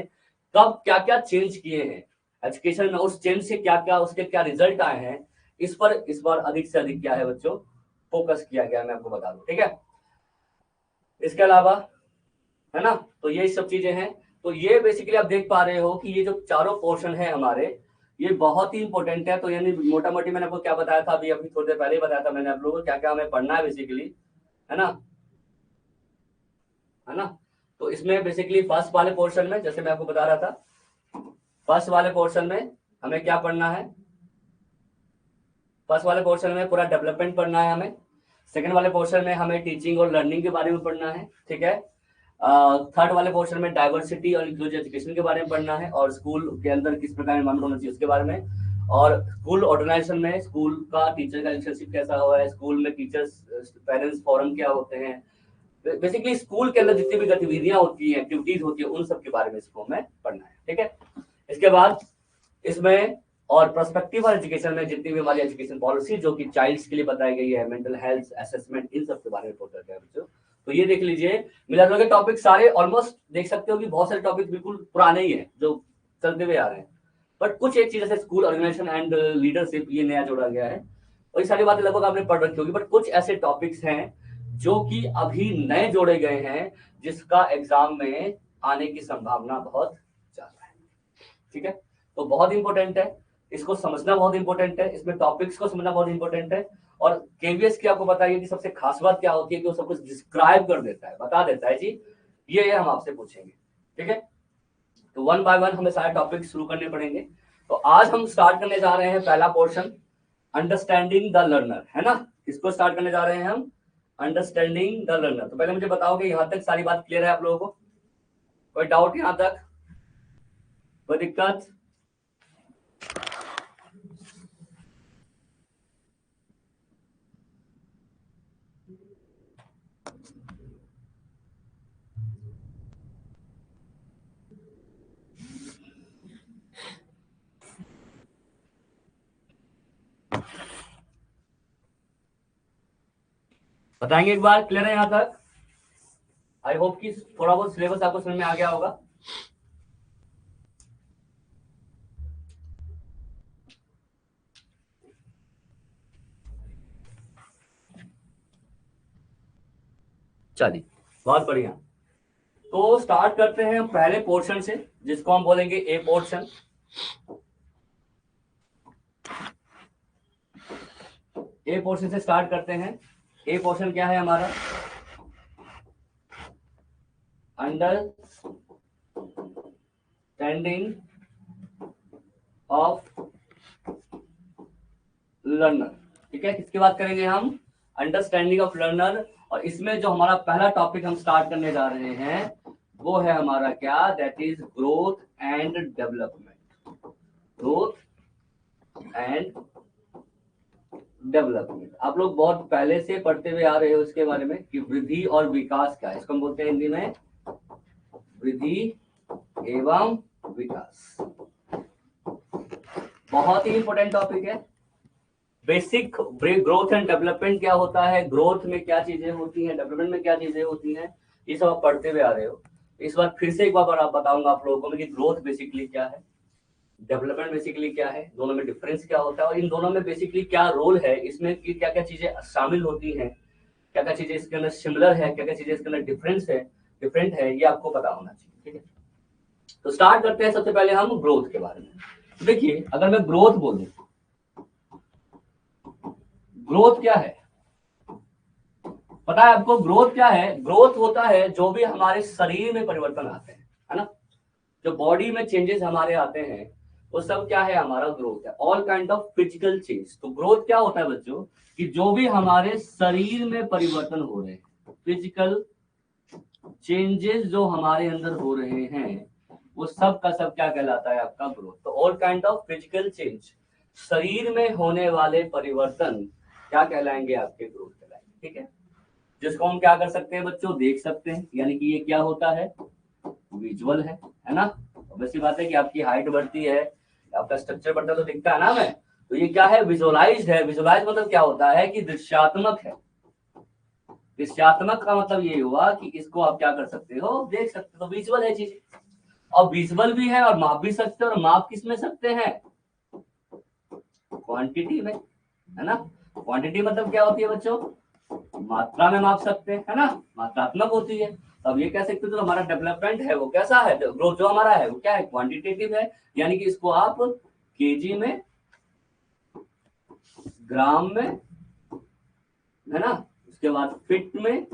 कब क्या क्या चेंज किए हैं एजुकेशन में, उस चेंज से क्या क्या उसके क्या रिजल्ट आए हैं, इस पर इस बार अधिक से अधिक क्या है बच्चों, फोकस किया गया, मैं आपको बता दूं, ठीक है। इसके अलावा, है ना, तो ये सब चीजें हैं। तो ये बेसिकली आप देख पा रहे हो कि ये जो चारों पोर्शन है हमारे, ये बहुत ही इंपॉर्टेंट है। तो यानी मोटा मोटी मैंने आपको क्या बताया था, अभी अभी थोड़ी देर पहले ही बताया था मैंने आप लोगों को क्या क्या हमें पढ़ना है बेसिकली, है ना, है ना। तो इसमें बेसिकली फर्स्ट वाले पोर्शन में जैसे मैं आपको बता रहा था, फर्स्ट वाले पोर्शन में हमें क्या पढ़ना है, फर्स्ट वाले पोर्शन में पूरा डेवलपमेंट पढ़ना है हमें, सेकंड वाले पोर्शन में हमें टीचिंग और लर्निंग के बारे में पढ़ना है, ठीक है। थर्ड वाले पोर्शन में डाइवर्सिटी और इंक्लूसिव एजुकेशन के बारे में पढ़ना है, और स्कूल के अंदर किस प्रकार एनवायरमेंट होना चाहिए उसके बारे में, और स्कूल ऑर्गेनाइजेशन में स्कूल का टीचर का रिलेशनशिप कैसा हुआ है, स्कूल में टीचर्स पेरेंट्स फोरम क्या होते हैं, बेसिकली स्कूल के अंदर जितनी भी गतिविधियां होती है, एक्टिविटीज होती है, उन सब के बारे में इसको हमें पढ़ना है, ठीक है। इसके बाद इसमें और पर्सपेक्टिव और एजुकेशन में जितनी भी हमारी एजुकेशन पॉलिसी जो कि चाइल्ड्स के लिए बताई गई है, मेंटल हेल्थ असेसमेंट, इन सब के बारे में फोकस है बच्चों। तो ये देख लीजिए, मिला जुला के टॉपिक सारे ऑलमोस्ट देख सकते हो कि बहुत सारे टॉपिक बिल्कुल पुराने ही है जो चलते हुए आ रहे हैं, बट कुछ एक चीज जैसे स्कूल ऑर्गेनाइजेशन एंड लीडरशिप ये नया जोड़ा गया है, और ये सारी बातें लगभग आपने पढ़ रखी होगी, बट कुछ ऐसे टॉपिक्स हैं जो कि अभी नए जोड़े गए हैं, जिसका एग्जाम में आने की संभावना बहुत ज्यादा है, ठीक है। तो बहुत इंपॉर्टेंट है, इसको समझना बहुत इंपॉर्टेंट है, इसमें टॉपिक्स को समझना बहुत इंपॉर्टेंट है। और केवीएस की आपको बताइए कि सबसे खास बात क्या होती है कि वो सब कुछ डिस्क्राइब कर देता है, बता देता है जी ये हम आपसे पूछेंगे, ठीक है। तो वन बाय वन हमें सारे टॉपिक शुरू करने पड़ेंगे। तो आज हम स्टार्ट करने जा रहे हैं पहला पोर्शन, अंडरस्टैंडिंग द लर्नर, है ना। इसको स्टार्ट करने जा रहे हैं हम, अंडरस्टैंडिंग द लर्नर। तो पहले मुझे बताओगे यहाँ तक सारी बात क्लियर है आप लोगों को, कोई डाउट यहाँ तक, कोई दिक्कत? बताएंगे एक बार, क्लियर है यहाँ तक? आई होप कि थोड़ा बहुत सिलेबस आपको समझ में आ गया होगा। चलिए बहुत बढ़िया। तो स्टार्ट करते हैं हम पहले पोर्शन से, जिसको हम बोलेंगे ए पोर्शन। ए पोर्शन से स्टार्ट करते हैं। ए पोर्शन क्या है हमारा, अंडरस्टैंडिंग ऑफ लर्नर, ठीक है, किसकी बात करेंगे हम? Understanding of learner. और इसमें जो हमारा पहला टॉपिक हम स्टार्ट करने जा रहे हैं वो है हमारा क्या? That is growth and development. Growth and development आप लोग बहुत पहले से पढ़ते हुए आ रहे हो इसके बारे में कि वृद्धि और विकास क्या है। इसको हम बोलते हैं हिंदी में वृद्धि एवं विकास। बहुत ही इंपॉर्टेंट टॉपिक है। बेसिक ग्रोथ एंड डेवलपमेंट क्या होता है, ग्रोथ में क्या चीजें होती हैं, डेवलपमेंट में क्या चीजें होती हैं, ये सब आप पढ़ते हुए आ रहे हो। इस बार फिर से एक बार आप बताऊंगा आप लोगों को कि ग्रोथ बेसिकली क्या है, डेवलपमेंट बेसिकली क्या है, दोनों में डिफरेंस क्या होता है और इन दोनों में बेसिकली क्या रोल है, इसमें क्या क्या चीजें शामिल होती हैं, क्या क्या चीजें इसके अंदर सिमिलर है, क्या क्या चीजें इसके अंदर डिफरेंट है, ये आपको पता होना चाहिए। ठीक है, तो स्टार्ट करते हैं सबसे पहले हम ग्रोथ के बारे में। तो देखिए, अगर मैं ग्रोथ बोलूं, ग्रोथ क्या है पता है आपको? ग्रोथ क्या है? ग्रोथ होता है जो भी हमारे शरीर में परिवर्तन आते हैं, है ना, जो बॉडी में चेंजेस हमारे आते हैं वो सब क्या है? हमारा ग्रोथ है। All kind of physical change. तो ग्रोथ क्या होता है बच्चों? कि जो भी हमारे शरीर में परिवर्तन हो रहे हैं, फिजिकल चेंजेस जो हमारे अंदर हो रहे हैं, वो सब का सब क्या कहलाता है? आपका ग्रोथ। तो all kind of physical change, शरीर में होने वाले परिवर्तन क्या कहलाएंगे? आपके ग्रोथ कहलाएंगे। ठीक है, जिसको हम क्या कर सकते हैं बच्चों? देख सकते हैं, यानी कि ये क्या होता है? विजुअल है ना। वैसी बात है कि आपकी हाइट बढ़ती है, आपका स्ट्रक्चर बढ़ता है तो दिखता है ना हमें। तो ये क्या है? विजुअलाइज्ड है। विजुअलाइज मतलब क्या होता है? कि दृश्यात्मक है। दृश्यात्मक का मतलब ये हुआ कि इसको आप क्या कर सकते हो? देख सकते हो। तो विजुअल है चीज, और विजुअल भी है और माप भी सकते हो। और माप किस में सकते हैं? क्वांटिटी में, है ना। क्वांटिटी मतलब क्या होती है बच्चों? मात्रा में माप सकते हैं, है ना, मात्रात्मक होती है। अब ये कह सकते हो जो हमारा डेवलपमेंट है वो कैसा है? ग्रोथ जो हमारा है वो क्या है? क्वांटिटेटिव है, यानी कि इसको आप केजी में, ग्राम में, है ना, उसके बाद फीट में,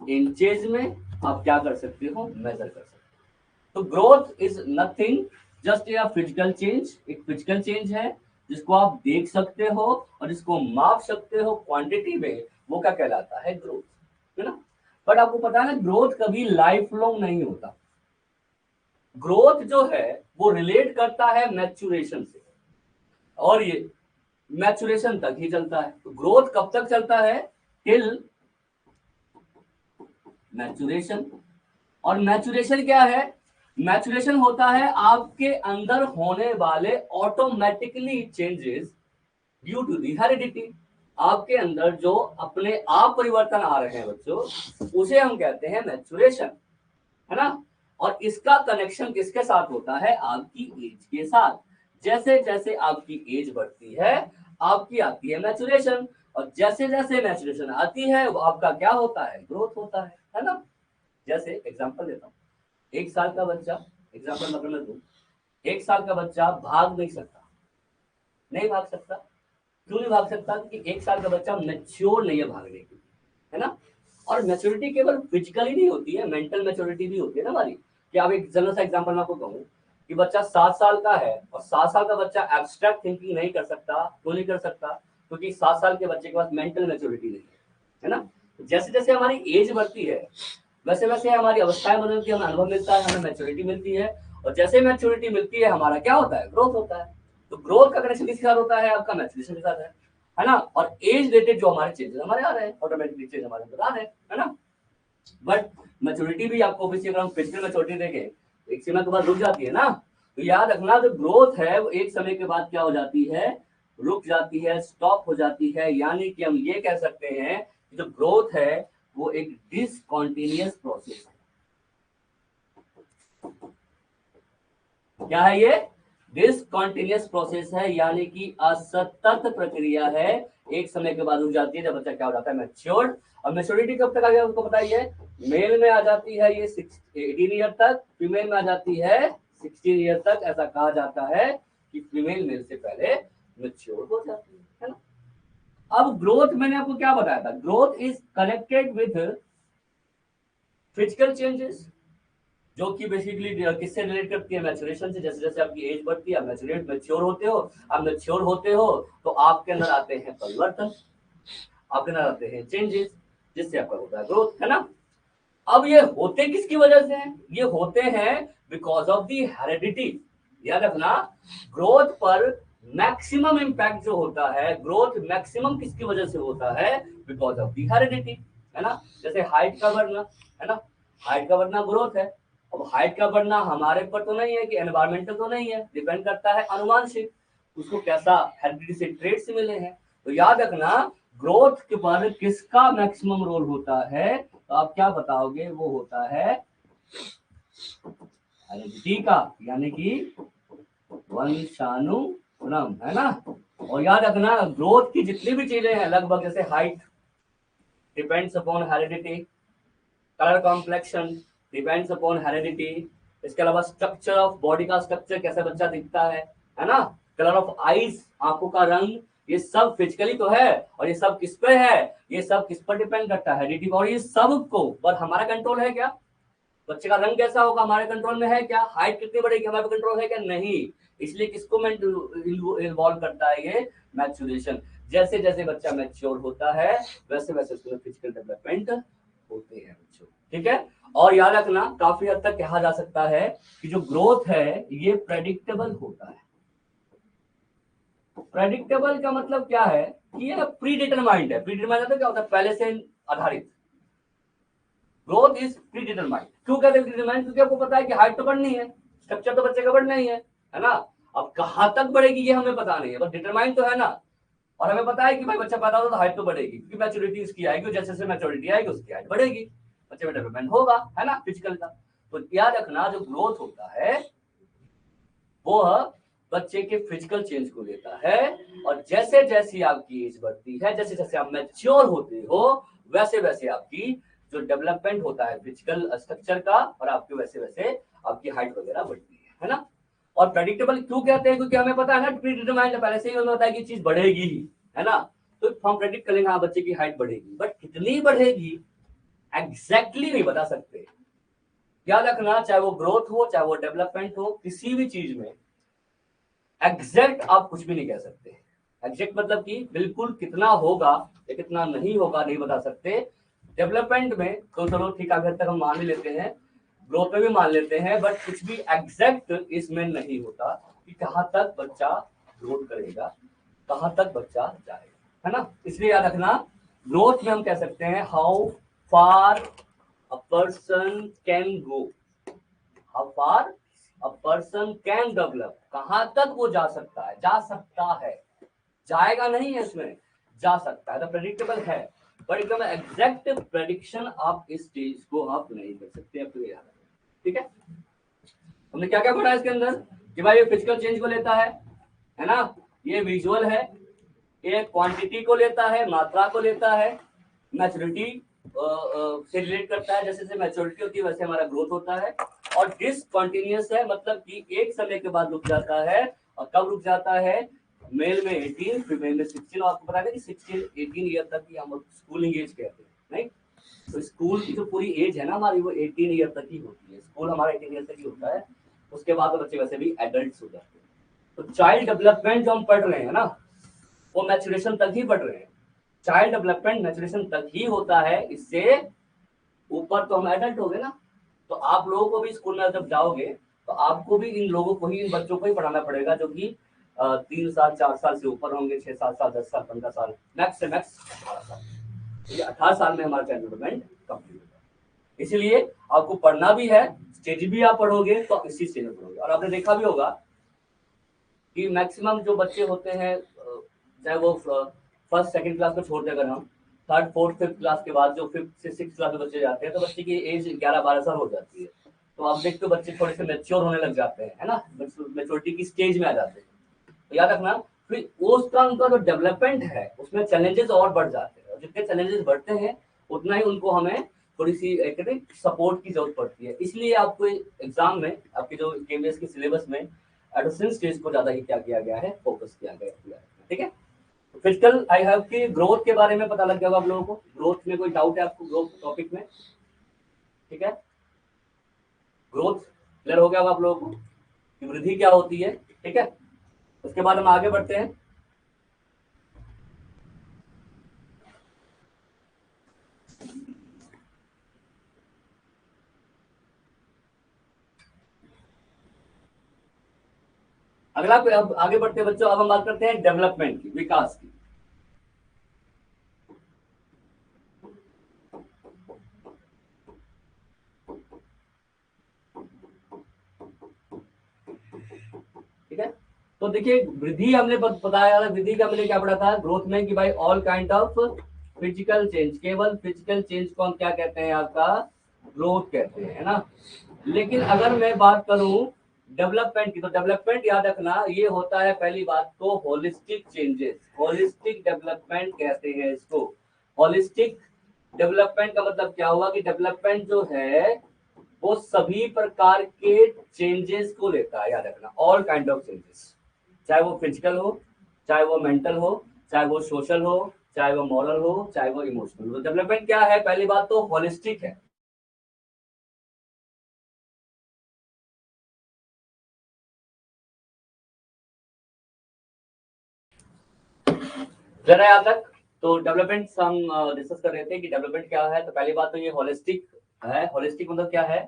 इंचेज में आप क्या कर सकते हो? मेजर कर सकते हो। तो growth is nothing just a physical change. एक फिजिकल चेंज है जिसको आप देख सकते हो और जिसको माप सकते हो क्वांटिटी में, वो क्या कहलाता है? ग्रोथ, है ना। बट आपको पता है ना, ग्रोथ कभी लाइफ लॉन्ग नहीं होता। ग्रोथ जो है वो रिलेट करता है मैच्योरेशन से, और ये मैच्योरेशन तक ही चलता है। तो ग्रोथ कब तक चलता है? Till maturation. और मैच्योरेशन क्या है? मैच्योरेशन होता है आपके अंदर होने वाले automatically changes due to the heredity. आपके अंदर जो अपने आप परिवर्तन आ रहे हैं बच्चों, उसे हम कहते हैं मैच्योरेशन, है ना। और इसका कनेक्शन किसके साथ होता है? आपकी एज के साथ। जैसे जैसे आपकी एज बढ़ती है, आपकी आती है मैच्योरेशन, और जैसे जैसे मैच्योरेशन आती है वो आपका क्या होता है? ग्रोथ होता है ना। जैसे एग्जांपल देता हूँ, एक साल का बच्चा, एग्जांपल अगर मैं दूं, एक साल का बच्चा भाग नहीं सकता, नहीं भाग सकता। क्यों नहीं भाग सकता? क्योंकि एक साल का बच्चा मैच्योर नहीं है भागने की, है ना। और मैच्योरिटी केवल फिजिकली नहीं होती है, मेंटल मैच्योरिटी भी होती है ना हमारी। कि आप एक जनरल सा एग्जांपल मैं आपको कहूँ कि बच्चा 7 साल का है और 7 साल का बच्चा एब्स्ट्रैक्ट थिंकिंग नहीं कर सकता। क्यों नहीं कर सकता? क्योंकि 7 साल के बच्चे के पास मेंटल मैच्योरिटी नहीं है ना। जैसे जैसे हमारी एज बढ़ती है वैसे वैसे हमारी अवस्थाएं बदलती है, हमें अनुभव मिलता है, हमें मैच्योरिटी मिलती है, और जैसे मैच्योरिटी मिलती है हमारा क्या होता है? ग्रोथ होता है। तो ग्रोथ का कनेक्शन किसके साथ होता है? आपका मैच्योरेशन के साथ है ना। और एज रिलेटेड जो हमारे चेंजेस हमारे आ रहे हैं, ऑटोमेटिकली चेंज हमारे अंदर आ रहे हैं, है ना। बट मैच्योरिटी भी आपको ऑब्वियसली अगर हम फिजिकल मैच्योरिटी देखें एक समय के बाद रुक जाती है ना। तो याद रखना, जो ग्रोथ है वो एक समय के बाद क्या हो जाती है? रुक जाती है, स्टॉप हो जाती है। यानी कि हम ये कह सकते हैं कि जो ग्रोथ है वो एक डिसकंटिन्यूअस प्रोसेस है। क्या है ये? डिसकंटिन्यूअस प्रोसेस है, यानी कि असतत प्रक्रिया है। एक समय के बाद रुक जाती है जब बच्चा क्या हो जाता है? मैच्योर्ड। और मैच्योरिटी कब तक आ गया आपको बताइए? मेल में आ जाती है ये 18 ईयर तक, फीमेल में आ जाती है 16 ईयर तक। ऐसा कहा जाता है कि फीमेल मेल से पहले मैच्योर हो जाती है ना। अब ग्रोथ मैंने आपको क्या बताया था? Growth is connected with physical changes, जो कि बेसिकली किससे रिलेट करती है, मैच्योरेशन से। जैसे जैसे आपकी एज बढ़ती है, आप मैच्योर होते हो, आप मैच्योर होते हो तो आपके अंदर आते हैं परिवर्तन, आपके अंदर आते हैं चेंजेस, जिससे आपका होता है ग्रोथ, है ना। अब ये होते किसकी वजह से हैं? ये होते हैं बिकॉज ऑफ दी हेरिडिटी। याद रखना, ग्रोथ पर मैक्सिमम इंपैक्ट जो होता है, ग्रोथ मैक्सिमम किसकी वजह से होता है? बिकॉज ऑफ दी हेरिडिटी, है ना। जैसे हाइट का बढ़ना, है ना, हाइट का बढ़ना ग्रोथ है। अब हाइट का बढ़ना हमारे पर तो नहीं है कि एनवायरमेंटल तो नहीं है, डिपेंड करता है अनुवांशिक, उसको कैसा हेरिडिटी से ट्रेड्स मिले हैं। तो याद रखना, ग्रोथ के पर किसका मैक्सिमम रोल होता है? तो आप क्या बताओगे? वो होता है हेरिडिटी का, यानी कि वंशानुक्रम, है ना। और याद रखना, ग्रोथ की जितनी भी चीजें हैं लगभग, जैसे height depends upon heredity, colour complexion depends upon heredity, इसके अलावा स्ट्रक्चर ऑफ बॉडी का स्ट्रक्चर, कैसा बच्चा दिखता है ना, कलर ऑफ आईज, आंखों का रंग, ये सब फिजिकली तो है, और ये सब किस पे है? ये सब किस पर डिपेंड करता है? हेरिडिटी। और ये सब को पर हमारा कंट्रोल है क्या? बच्चे का रंग कैसा होगा हमारे कंट्रोल में है क्या? हाइट कितनी बढ़ेगी हमारे कंट्रोल है क्या? नहीं। इसलिए किसको मैं इन्वॉल्व करता है? ये मैच्योरेशन। जैसे जैसे बच्चा मैच्योर होता है वैसे वैसे उसमें फिजिकल डेवलपमेंट होते हैं बच्चों, ठीक है। और याद रखना, काफी हद तक कहा जा सकता है कि जो ग्रोथ है ये प्रेडिक्टेबल होता है। प्रेडिक्टेबल का मतलब क्या है? कि ये प्री डिटरमाइंड है। प्री डिटरमाइंड मतलब क्या होता है? पहले से आधारित। Growth is pre determined. क्यों कहते हैं प्री डिटरमाइंड? क्योंकि आपको पता है कि हाइट तो बढ़नी है, स्ट्रक्चर तो बच्चे का बढ़ना ही है ना। अब कहां तक बढ़ेगी ये हमें पता नहीं है, बस डिटरमाइंड तो है ना। और हमें पता है कि भाई बच्चा पैदा होगा तो हाइट तो बढ़ेगी, क्योंकि मैच्योरिटी उसकी आएगी, जैसे जैसे मैच्योरिटी आएगी उसकी हाइट बढ़ेगी, बच्चे में डेवलपमेंट होगा, है ना, फिजिकल का। तो याद रखना, जो ग्रोथ होता है वो बच्चे के फिजिकल चेंज को लेता है। और जैसे जैसी आपकी एज बढ़ती है, जैसे जैसे आप मैच्योर होते हो, वैसे वैसे आपकी जो डेवलपमेंट होता है फिजिकल स्ट्रक्चर का, और आपके वैसे वैसे आपकी हाइट वगैरह बढ़ती है ना। और प्रेडिक्टेबल क्यों कहते हैं? क्योंकि हमें पता है ना, प्री डिटरमाइंड पहले से ही हमें पता है कि चीज बढ़ेगी ही, है ना। तो हम प्रेडिक्ट करेंगे हाँ बच्चे की हाइट बढ़ेगी, बट कितनी बढ़ेगी एग्जैक्टली नहीं बता सकते। याद रखना, चाहे वो ग्रोथ हो चाहे वो डेवलपमेंट हो, किसी भी चीज में एग्जैक्ट आप कुछ भी नहीं कह सकते। एग्जैक्ट मतलब कि बिल्कुल कितना होगा या कितना नहीं होगा नहीं बता सकते। डेवलपमेंट में तो चलो ठीक है, अभी तक हम मान ही लेते हैं, ग्रोथ में भी मान लेते हैं, बट कुछ भी एग्जैक्ट इसमें नहीं होता कि कहाँ तक बच्चा ग्रोथ करेगा, कहाँ तक बच्चा जाएगा, है ना। इसलिए याद रखना, ग्रोथ में हम कह सकते हैं how far a person can go, how far a person can develop, कहां तक वो जा सकता है, जा सकता है, जाएगा नहीं है इसमें, जा सकता है। तो प्रेडिक्टेबल है, पर एकदम एग्जैक्ट प्रेडिक्शन आप इस चीज को आप नहीं कर सकते। अब तो याद रखना, ठीक है। हमने क्या क्या पढ़ा इसके अंदर? कि भाई ये फिजिकल चेंज को लेता है ना, ये विजुअल है, ये क्वांटिटी को लेता है, मात्रा को लेता है, मैच्योरिटी से रिलेट करता है, जैसे जैसे मैच्योरिटी होती है वैसे हमारा ग्रोथ होता है। और डिसकंटिन्यूअस है, मतलब कि एक समय के बाद रुक जाता है। और कब रुक जाता है? मेल में 18, फीमेल में 16। और आपको पता है कि 16 18 ईयर तक की हम स्कूलिंग एज कहते हैं, नहीं। तो स्कूल की जो पूरी एज है ना हमारी, वो 18 ईयर तक ही होती है। स्कूल हमारा 18 ईयर तक ही होता है, उसके बाद तो बच्चे वैसे भी एडल्ट हो जाते हैं। तो चाइल्ड डेवलपमेंट जो हम पढ़ रहे हैं ना, वो मैच्योरेशन तक ही पढ़ रहे हैं। चाइल्ड डेवलपमेंट मैच्योरेशन तक ही होता है, इससे ऊपर तो हम एडल्ट हो गए ना। तो आप लोगों को भी स्कूल में जब जाओगे तो आपको भी इन लोगों को ही, इन बच्चों को ही पढ़ाना पड़ेगा, जो कि 3 साल 4 साल से ऊपर होंगे, 6 7 साल 10 साल 15 साल, मैक्स से मैक्स 18 साल। ये 18 साल में हमारा चाइल्ड डेवलपमेंट कंप्लीट होगा। इसलिए आपको पढ़ना भी है, स्टेज भी आप पढ़ोगे तो इसी स्टेज में पढ़ोगे। और आपने देखा भी होगा कि मैक्सिमम जो बच्चे होते हैं, चाहे वो फर्स्ट सेकंड क्लास को छोड़ दें, अगर हम थर्ड फोर्थ फिफ्थ क्लास के बाद जो फिफ्थ से सिक्स क्लास में बच्चे जाते हैं, तो बच्चे की एज 11 12 साल हो जाती है। तो आप देखते हो बच्चे थोड़े से मेच्योर होने लग जाते हैं, है ना, मेच्योरिटी की स्टेज में आ जाते हैं। तो याद रखना, फिर उसका उनका जो डेवलपमेंट है उसमें चैलेंजेस और बढ़ जाते हैं, और जितने चैलेंजेस बढ़ते हैं उतना ही उनको हमें थोड़ी सी कहते हैं सपोर्ट की जरूरत पड़ती है। इसलिए आपको एग्जाम में आपके जो केवीएस के सिलेबस में एडोसेंस स्टेज को ज्यादा ही क्या किया गया है, फोकस किया गया है, ठीक है। फिजिकल आई हैव की ग्रोथ के बारे में पता लग गया होगा आप लोगों को। ग्रोथ में कोई डाउट है आपको ग्रोथ टॉपिक में? ठीक है, ग्रोथ क्लियर हो गया होगा आप लोगों को कि वृद्धि क्या होती है, ठीक है। उसके बाद हम आगे बढ़ते हैं। अगला अब आगे बढ़ते हैं बच्चों, अब हम बात करते हैं डेवलपमेंट की, विकास की। ठीक है, तो देखिए वृद्धि हमने बताया था, वृद्धि का हमने क्या पढ़ा था ग्रोथ में कि भाई all kind of physical change, केवल फिजिकल चेंज को हम क्या कहते हैं आपका ग्रोथ कहते हैं, है ना। लेकिन अगर मैं बात करूं डेवलपमेंट की, तो डेवलपमेंट याद रखना ये होता है पहली बात तो होलिस्टिक चेंजेस, होलिस्टिक डेवलपमेंट कहते हैं इसको। होलिस्टिक डेवलपमेंट का मतलब क्या हुआ कि डेवलपमेंट जो है वो सभी प्रकार के चेंजेस को लेता है, याद रखना ऑल काइंड ऑफ चेंजेस, चाहे वो फिजिकल हो, चाहे वो मेंटल हो, चाहे वो सोशल हो, चाहे वो मॉरल हो, चाहे वो इमोशनल हो। डेवलपमेंट क्या है, पहली बात तो होलिस्टिक है। जरा यहाँ तक तो डेवलपमेंट हम डिस्कस कर रहे थे कि डेवलपमेंट क्या है। तो पहली बात तो ये होलिस्टिक है। होलिस्टिक मतलब क्या है,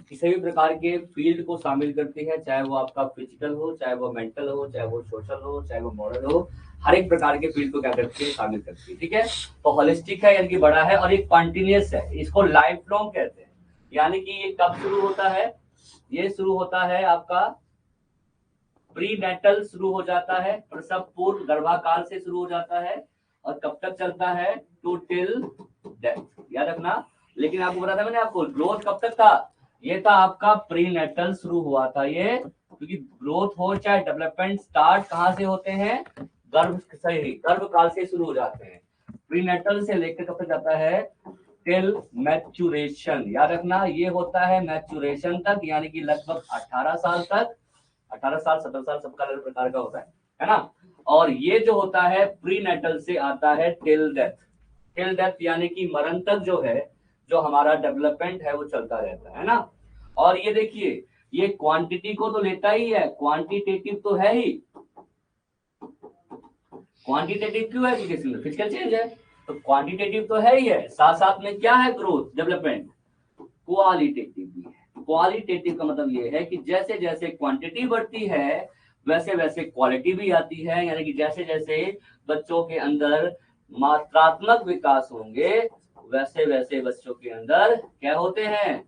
किसी भी प्रकार के फील्ड को शामिल करती है, चाहे वो आपका फिजिकल हो, चाहे वो मेंटल हो, चाहे वो सोशल हो, चाहे वो मॉरल हो, हर एक प्रकार के फील्ड को क्या करती है, शामिल करती है, ठीक है। तो होलिस्टिक है यानी कि बड़ा है और एक कॉन्टिन्यूस है, इसको लाइफ लॉन्ग कहते हैं। यानी कि ये कब शुरू होता है, ये शुरू होता है आपका प्री नेटल शुरू हो जाता है, प्रसव पूर्व गर्भाकाल से शुरू हो जाता है और कब तक चलता है टू टिल डेथ, याद रखना। लेकिन आपको बताया था मैंने आपको ग्रोथ कब तक था, ये था आपका प्री नेटल शुरू हुआ था ये, क्योंकि ग्रोथ हो चाहे डेवलपमेंट स्टार्ट कहाँ से होते हैं, गर्भ से ही, गर्भ काल से शुरू हो जाते हैं। प्री नेटल से लेकर कब तक जाता है टिल मैच्यूरेशन, याद रखना ये होता है मैच्यूरेशन तक, यानी कि लगभग 18 साल तक, 18 साल 17 साल सबका अलग प्रकार का होता है ना। और ये जो होता है प्री नेटल से आता है टिल डेथ, टिल डेथ यानी कि मरण तक जो है, जो हमारा डेवलपमेंट है वो चलता रहता है ना। और ये देखिए ये क्वांटिटी को तो लेता ही है, क्वांटिटेटिव तो है ही। क्वांटिटेटिव क्यों है, क्योंकि इसमें फिजिकल चेंज है, तो क्वांटिटेटिव तो है ही है, साथ साथ में क्या है ग्रोथ डेवलपमेंट, क्वालिटेटिव भी है। क्वालिटेटिव का मतलब ये है कि जैसे जैसे क्वांटिटी बढ़ती है वैसे वैसे क्वालिटी भी आती है, यानी कि जैसे जैसे बच्चों के अंदर मात्रात्मक विकास होंगे वैसे वैसे बच्चों के अंदर क्या होते हैं,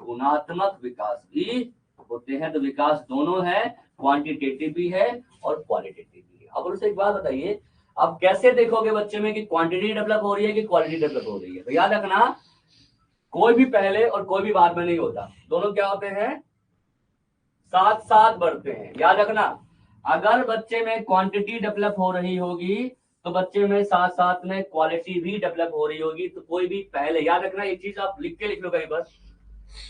गुणात्मक विकास भी होते हैं। तो विकास दोनों है, क्वांटिटेटिव भी है और क्वालिटेटिव भी है। अब उनसे एक बात बताइए, आप कैसे देखोगे बच्चे में कि क्वांटिटी डेवलप हो रही है कि क्वालिटी डेवलप हो रही है। तो याद रखना कोई भी पहले और कोई भी बाद में नहीं होता, दोनों क्या होते हैं, साथ साथ बढ़ते हैं। याद रखना अगर बच्चे में क्वांटिटी डेवलप हो रही होगी तो बच्चे में साथ साथ में क्वालिटी भी डेवलप हो रही होगी। तो कोई भी पहले, याद रखना एक चीज आप लिख के लिख लो कहीं पर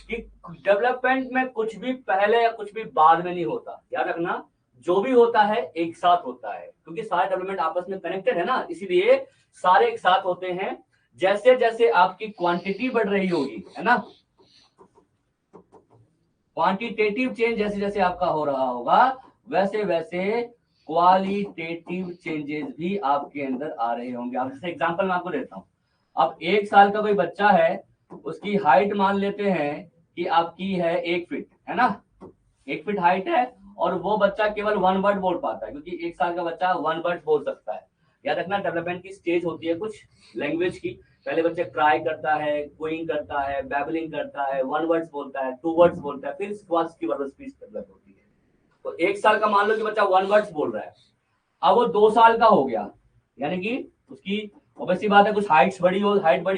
कि डेवलपमेंट में कुछ भी पहले या कुछ भी बाद में नहीं होता। याद रखना जो भी होता है एक साथ होता है, क्योंकि सारे डेवलपमेंट आपस में कनेक्टेड है ना, इसीलिए सारे एक साथ होते हैं। जैसे जैसे आपकी क्वांटिटी बढ़ रही होगी, है ना, क्वांटिटेटिव चेंज जैसे जैसे आपका हो रहा होगा वैसे वैसे क्वालिटेटिव चेंजेस भी आपके अंदर आ रहे होंगे। अब जैसे एग्जांपल मैं आपको देता हूँ, अब 1 साल का कोई बच्चा है, उसकी हाइट मान लेते हैं कि आपकी है 1 फीट, है ना, 1 फीट हाइट है और वो बच्चा केवल 1 वर्ड बोल पाता है, क्योंकि 1 साल का बच्चा 1 वर्ड बोल सकता है। याद रखना डेवलपमेंट की स्टेज होती है कुछ लैंग्वेज की, पहले बच्चे ट्राई करता है, क्विंग करता है, बैबलिंग करता है, 1 वर्ड्स बोलता है, 2 वर्ड्स बोलता है, फिर इसके बाद उसकी वर्बल स्पीच डेवलप होती है। तो 1 साल का मान लो कि बच्चा 1 वर्ड्स बोल रहा है, अब वो 2 साल का हो गया, यानी कि उसकी ऑब्वियसली बात है कुछ हाइट बड़ी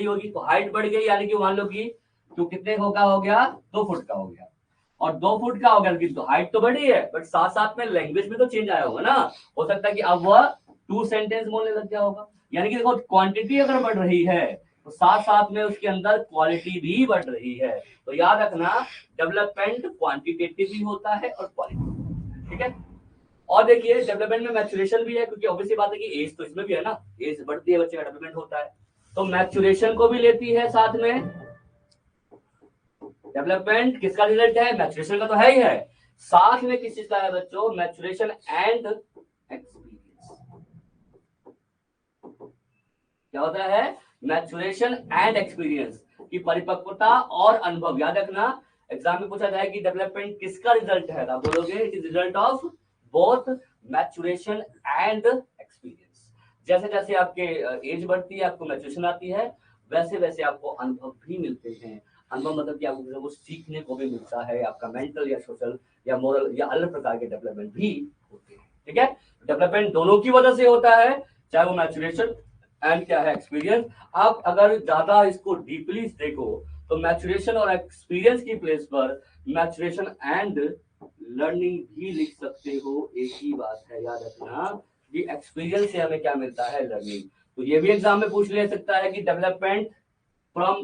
होगी, तो हाइट बढ़ गई यानी कि मान लो कि तो कितने का हो गया, 2 फुट का हो गया। और 2 फुट का हो गया लेकिन तो हाइट तो बढ़ी है, बट साथ साथ में लैंग्वेज में तो चेंज आया होगा ना, हो सकता है कि अब वह 2 सेंटेंस बोलने लग गया होगा। यानी कि देखो क्वांटिटी अगर बढ़ रही है तो साथ साथ में उसके अंदर क्वालिटी भी बढ़ रही है। तो याद रखना डेवलपमेंट क्वांटिटेटिव भी होता है और क्वालिटी, ठीक है। और देखिए डेवलपमेंट में मैच्योरेशन भी है, क्योंकि ऑब्वियसली बात है कि एज तो इसमें भी है ना, एज बढ़ती है बच्चे का डेवलपमेंट होता है, तो मैच्योरेशन को भी लेती है साथ में डेवलपमेंट किसका रिजल्ट है? मैचुरेशन का तो है ही है, साथ में किस चीज का है बच्चों? Maturation and experience. क्या होता है? मैचुरेशन एंड एक्सपीरियंस की परिपक्वता और अनुभव। याद रखना, एग्जाम में पूछा जाए कि डेवलपमेंट किसका रिजल्ट है, आप बोलोगे it is result of both maturation and experience. जैसे जैसे आपके एज बढ़ती है, आपको मैचुरेशन आती है, वैसे वैसे आपको अनुभव भी मिलते हैं। अनुभव मतलब कि आपको वो सीखने को भी मिलता है, आपका मेंटल या सोशल या मोरल या अलग प्रकार के डेवलपमेंट भी होते हैं। ठीक है, डेवलपमेंट दोनों की वजह से होता है, चाहे वो मैचुरेशन एंड क्या है एक्सपीरियंस। आप अगर ज्यादा इसको डीपली देखो तो मैचुरेशन और एक्सपीरियंस की प्लेस पर मैचुरेशन एंड लर्निंग भी लिख सकते हो, एक ही बात है। याद रखना कि एक्सपीरियंस से हमें क्या मिलता है? लर्निंग। तो ये भी एग्जाम में पूछ ले सकता है कि development from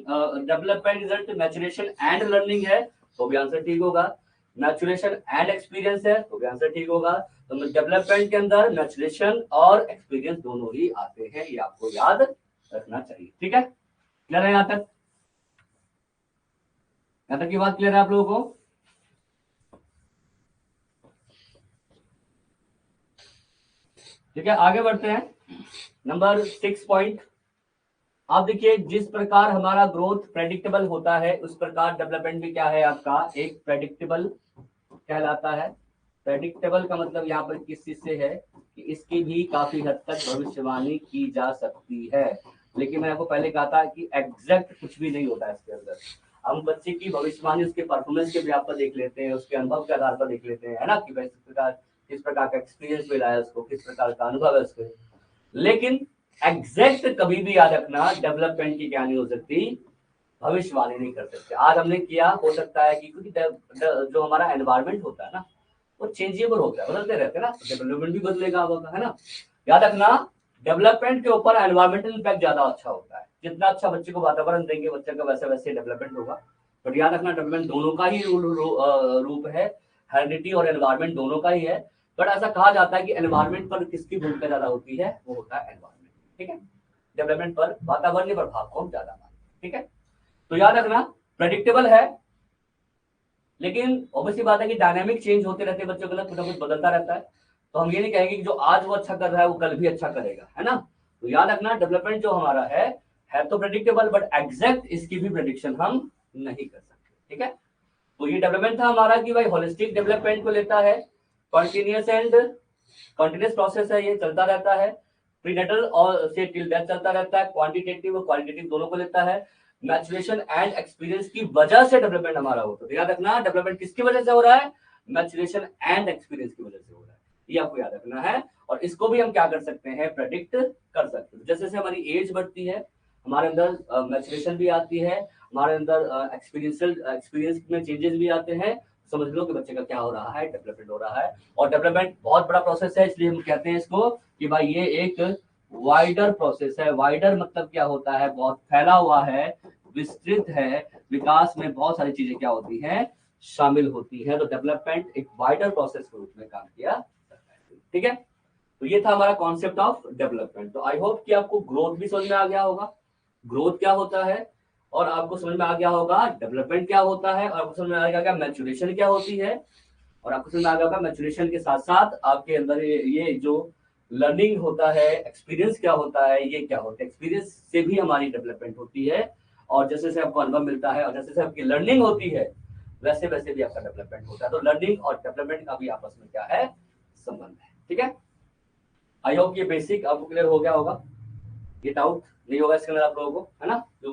development result maturation and learning है, तो भी आंसर ठीक होगा। मैचुरेशन एंड एक्सपीरियंस है, तो भी आंसर ठीक होगा। तो डेवलपमेंट के अंदर मैचुरेशन और एक्सपीरियंस दोनों ही आते हैं, ये आपको याद रखना चाहिए। ठीक है, क्लियर है यहाँ तक? यहाँ तक की बात क्लियर है आप लोगों को? ठीक है, आगे बढ़ते हैं। Number 6 point. आप देखिए, जिस प्रकार हमारा ग्रोथ प्रेडिक्टेबल होता है उस प्रकार डेवलपमेंट भी क्या है आपका? एक प्रेडिक्टेबल कहलाता है। प्रेडिक्टेबल का मतलब यहाँ पर किस चीज से है कि इसकी भी काफी हद तक भविष्यवाणी की जा सकती है, लेकिन मैंने आपको पहले कहा था कि एग्जैक्ट कुछ भी नहीं होता है इसके अंदर। हम बच्चे की भविष्यवाणी उसके परफॉर्मेंस के आधार पर देख लेते हैं, उसके अनुभव के आधार पर देख लेते हैं, है ना, कि किस प्रकार का एक्सपीरियंस मिला है उसको, किस प्रकार का अनुभव है उसको। लेकिन एग्जैक्ट कभी भी याद रखना डेवलपमेंट की क्या नहीं हो सकती? भविष्यवाणी नहीं कर सकते। आज हमने किया, हो सकता है कि क्योंकि जो हमारा एनवायरमेंट होता है ना वो चेंजेबल होता है, बदलते रहते हैं ना, डेवलपमेंट भी बदलेगा होगा, है ना। याद रखना डेवलपमेंट के ऊपर एनवायरमेंटल इम्पैक्ट ज्यादा अच्छा होता है। जितना अच्छा बच्चे को वातावरण देंगे बच्चे का वैसे वैसे डेवलपमेंट होगा। बट याद रखना डेवलपमेंट दोनों का ही रूप है, हेरिडिटी और एनवायरमेंट दोनों का ही है। बट ऐसा कहा जाता है कि एनवायरमेंट पर किसकी भूमिका ज्यादा होती है? वो होता है एनवायरमेंट। ठीक है, डेवलपमेंट पर वातावरणीय प्रभाव को ज्यादा मानते। ठीक है, तो याद रखना प्रेडिक्टेबल है, लेकिन ऑब्वियसली बात है कि डायनामिक चेंज होते रहते हैं, बच्चों के अंदर कुछ ना कुछ बदलता रहता है। तो हम ये नहीं कहेंगे कि जो आज वो अच्छा कर रहा है वो कल भी अच्छा करेगा, है ना। तो याद रखना डेवलपमेंट जो हमारा है तो प्रेडिक्टेबल, बट एग्जैक्ट इसकी भी प्रेडिक्शन हम नहीं कर सकते। ठीक है, तो ये डेवलपमेंट था हमारा कि भाई होलिस्टिक डेवलपमेंट को लेता है, कंटिन्यूस प्रोसेस है, ये चलता रहता है। प्रीनेटल और से टिल डेथ चलता रहता है, क्वांटिटेटिव और क्वालिटेटिव दोनों को लेता है। मैचुरेशन एंड एक्सपीरियंस की वजह से डेवलपमेंट हमारा होता है। तो याद रखना डेवलपमेंट किसकी वजह से हो रहा है? मैचुरेशन एंड एक्सपीरियंस की वजह से हो रहा है, ये आपको याद रखना है। और इसको भी हम क्या कर सकते हैं? प्रेडिक्ट कर सकते हैं। जैसे जैसे हमारी एज बढ़ती है हमारे अंदर मैचुरेशन भी आती है, हमारे अंदर एक्सपीरियंस में चेंजेस भी आते हैं। समझ लो कि बच्चे का क्या हो रहा है? डेवलपमेंट हो रहा है। और डेवलपमेंट बहुत बड़ा प्रोसेस है, इसलिए हम कहते हैं इसको कि भाई ये एक वाइडर प्रोसेस है। वाइडर मतलब क्या होता है? बहुत फैला हुआ है, विस्तृत है, विकास में बहुत सारी चीजें क्या होती हैं? शामिल होती है। तो डेवलपमेंट एक वाइडर प्रोसेस के रूप में काम किया जाता है। ठीक है, तो ये था हमारा कॉन्सेप्ट ऑफ डेवलपमेंट। तो आई होप कि आपको ग्रोथ भी समझ में आ गया होगा, ग्रोथ क्या होता है, और आपको समझ में आ गया होगा डेवलपमेंट क्या होता है, और आपको समझ में आ गया मैचुरेशन क्या होती है, और आपको समझ में आ गया होगा मैचुरेशन के साथ साथ आपके अंदर ये जो लर्निंग होता है, एक्सपीरियंस क्या होता है, ये क्या होता है। एक्सपीरियंस से भी हमारी डेवलपमेंट होती है, और जैसे जैसे आपको अनुभव मिलता है और जैसे जैसे आपकी लर्निंग होती है वैसे वैसे भी आपका डेवलपमेंट होता है। तो लर्निंग और डेवलपमेंट का भी आपस में क्या है? संबंध है। ठीक है, आई होप ये बेसिक आपको क्लियर हो गया होगा, ये डाउट नहीं होगा इसके अंदर आप लोगों को, है ना। जो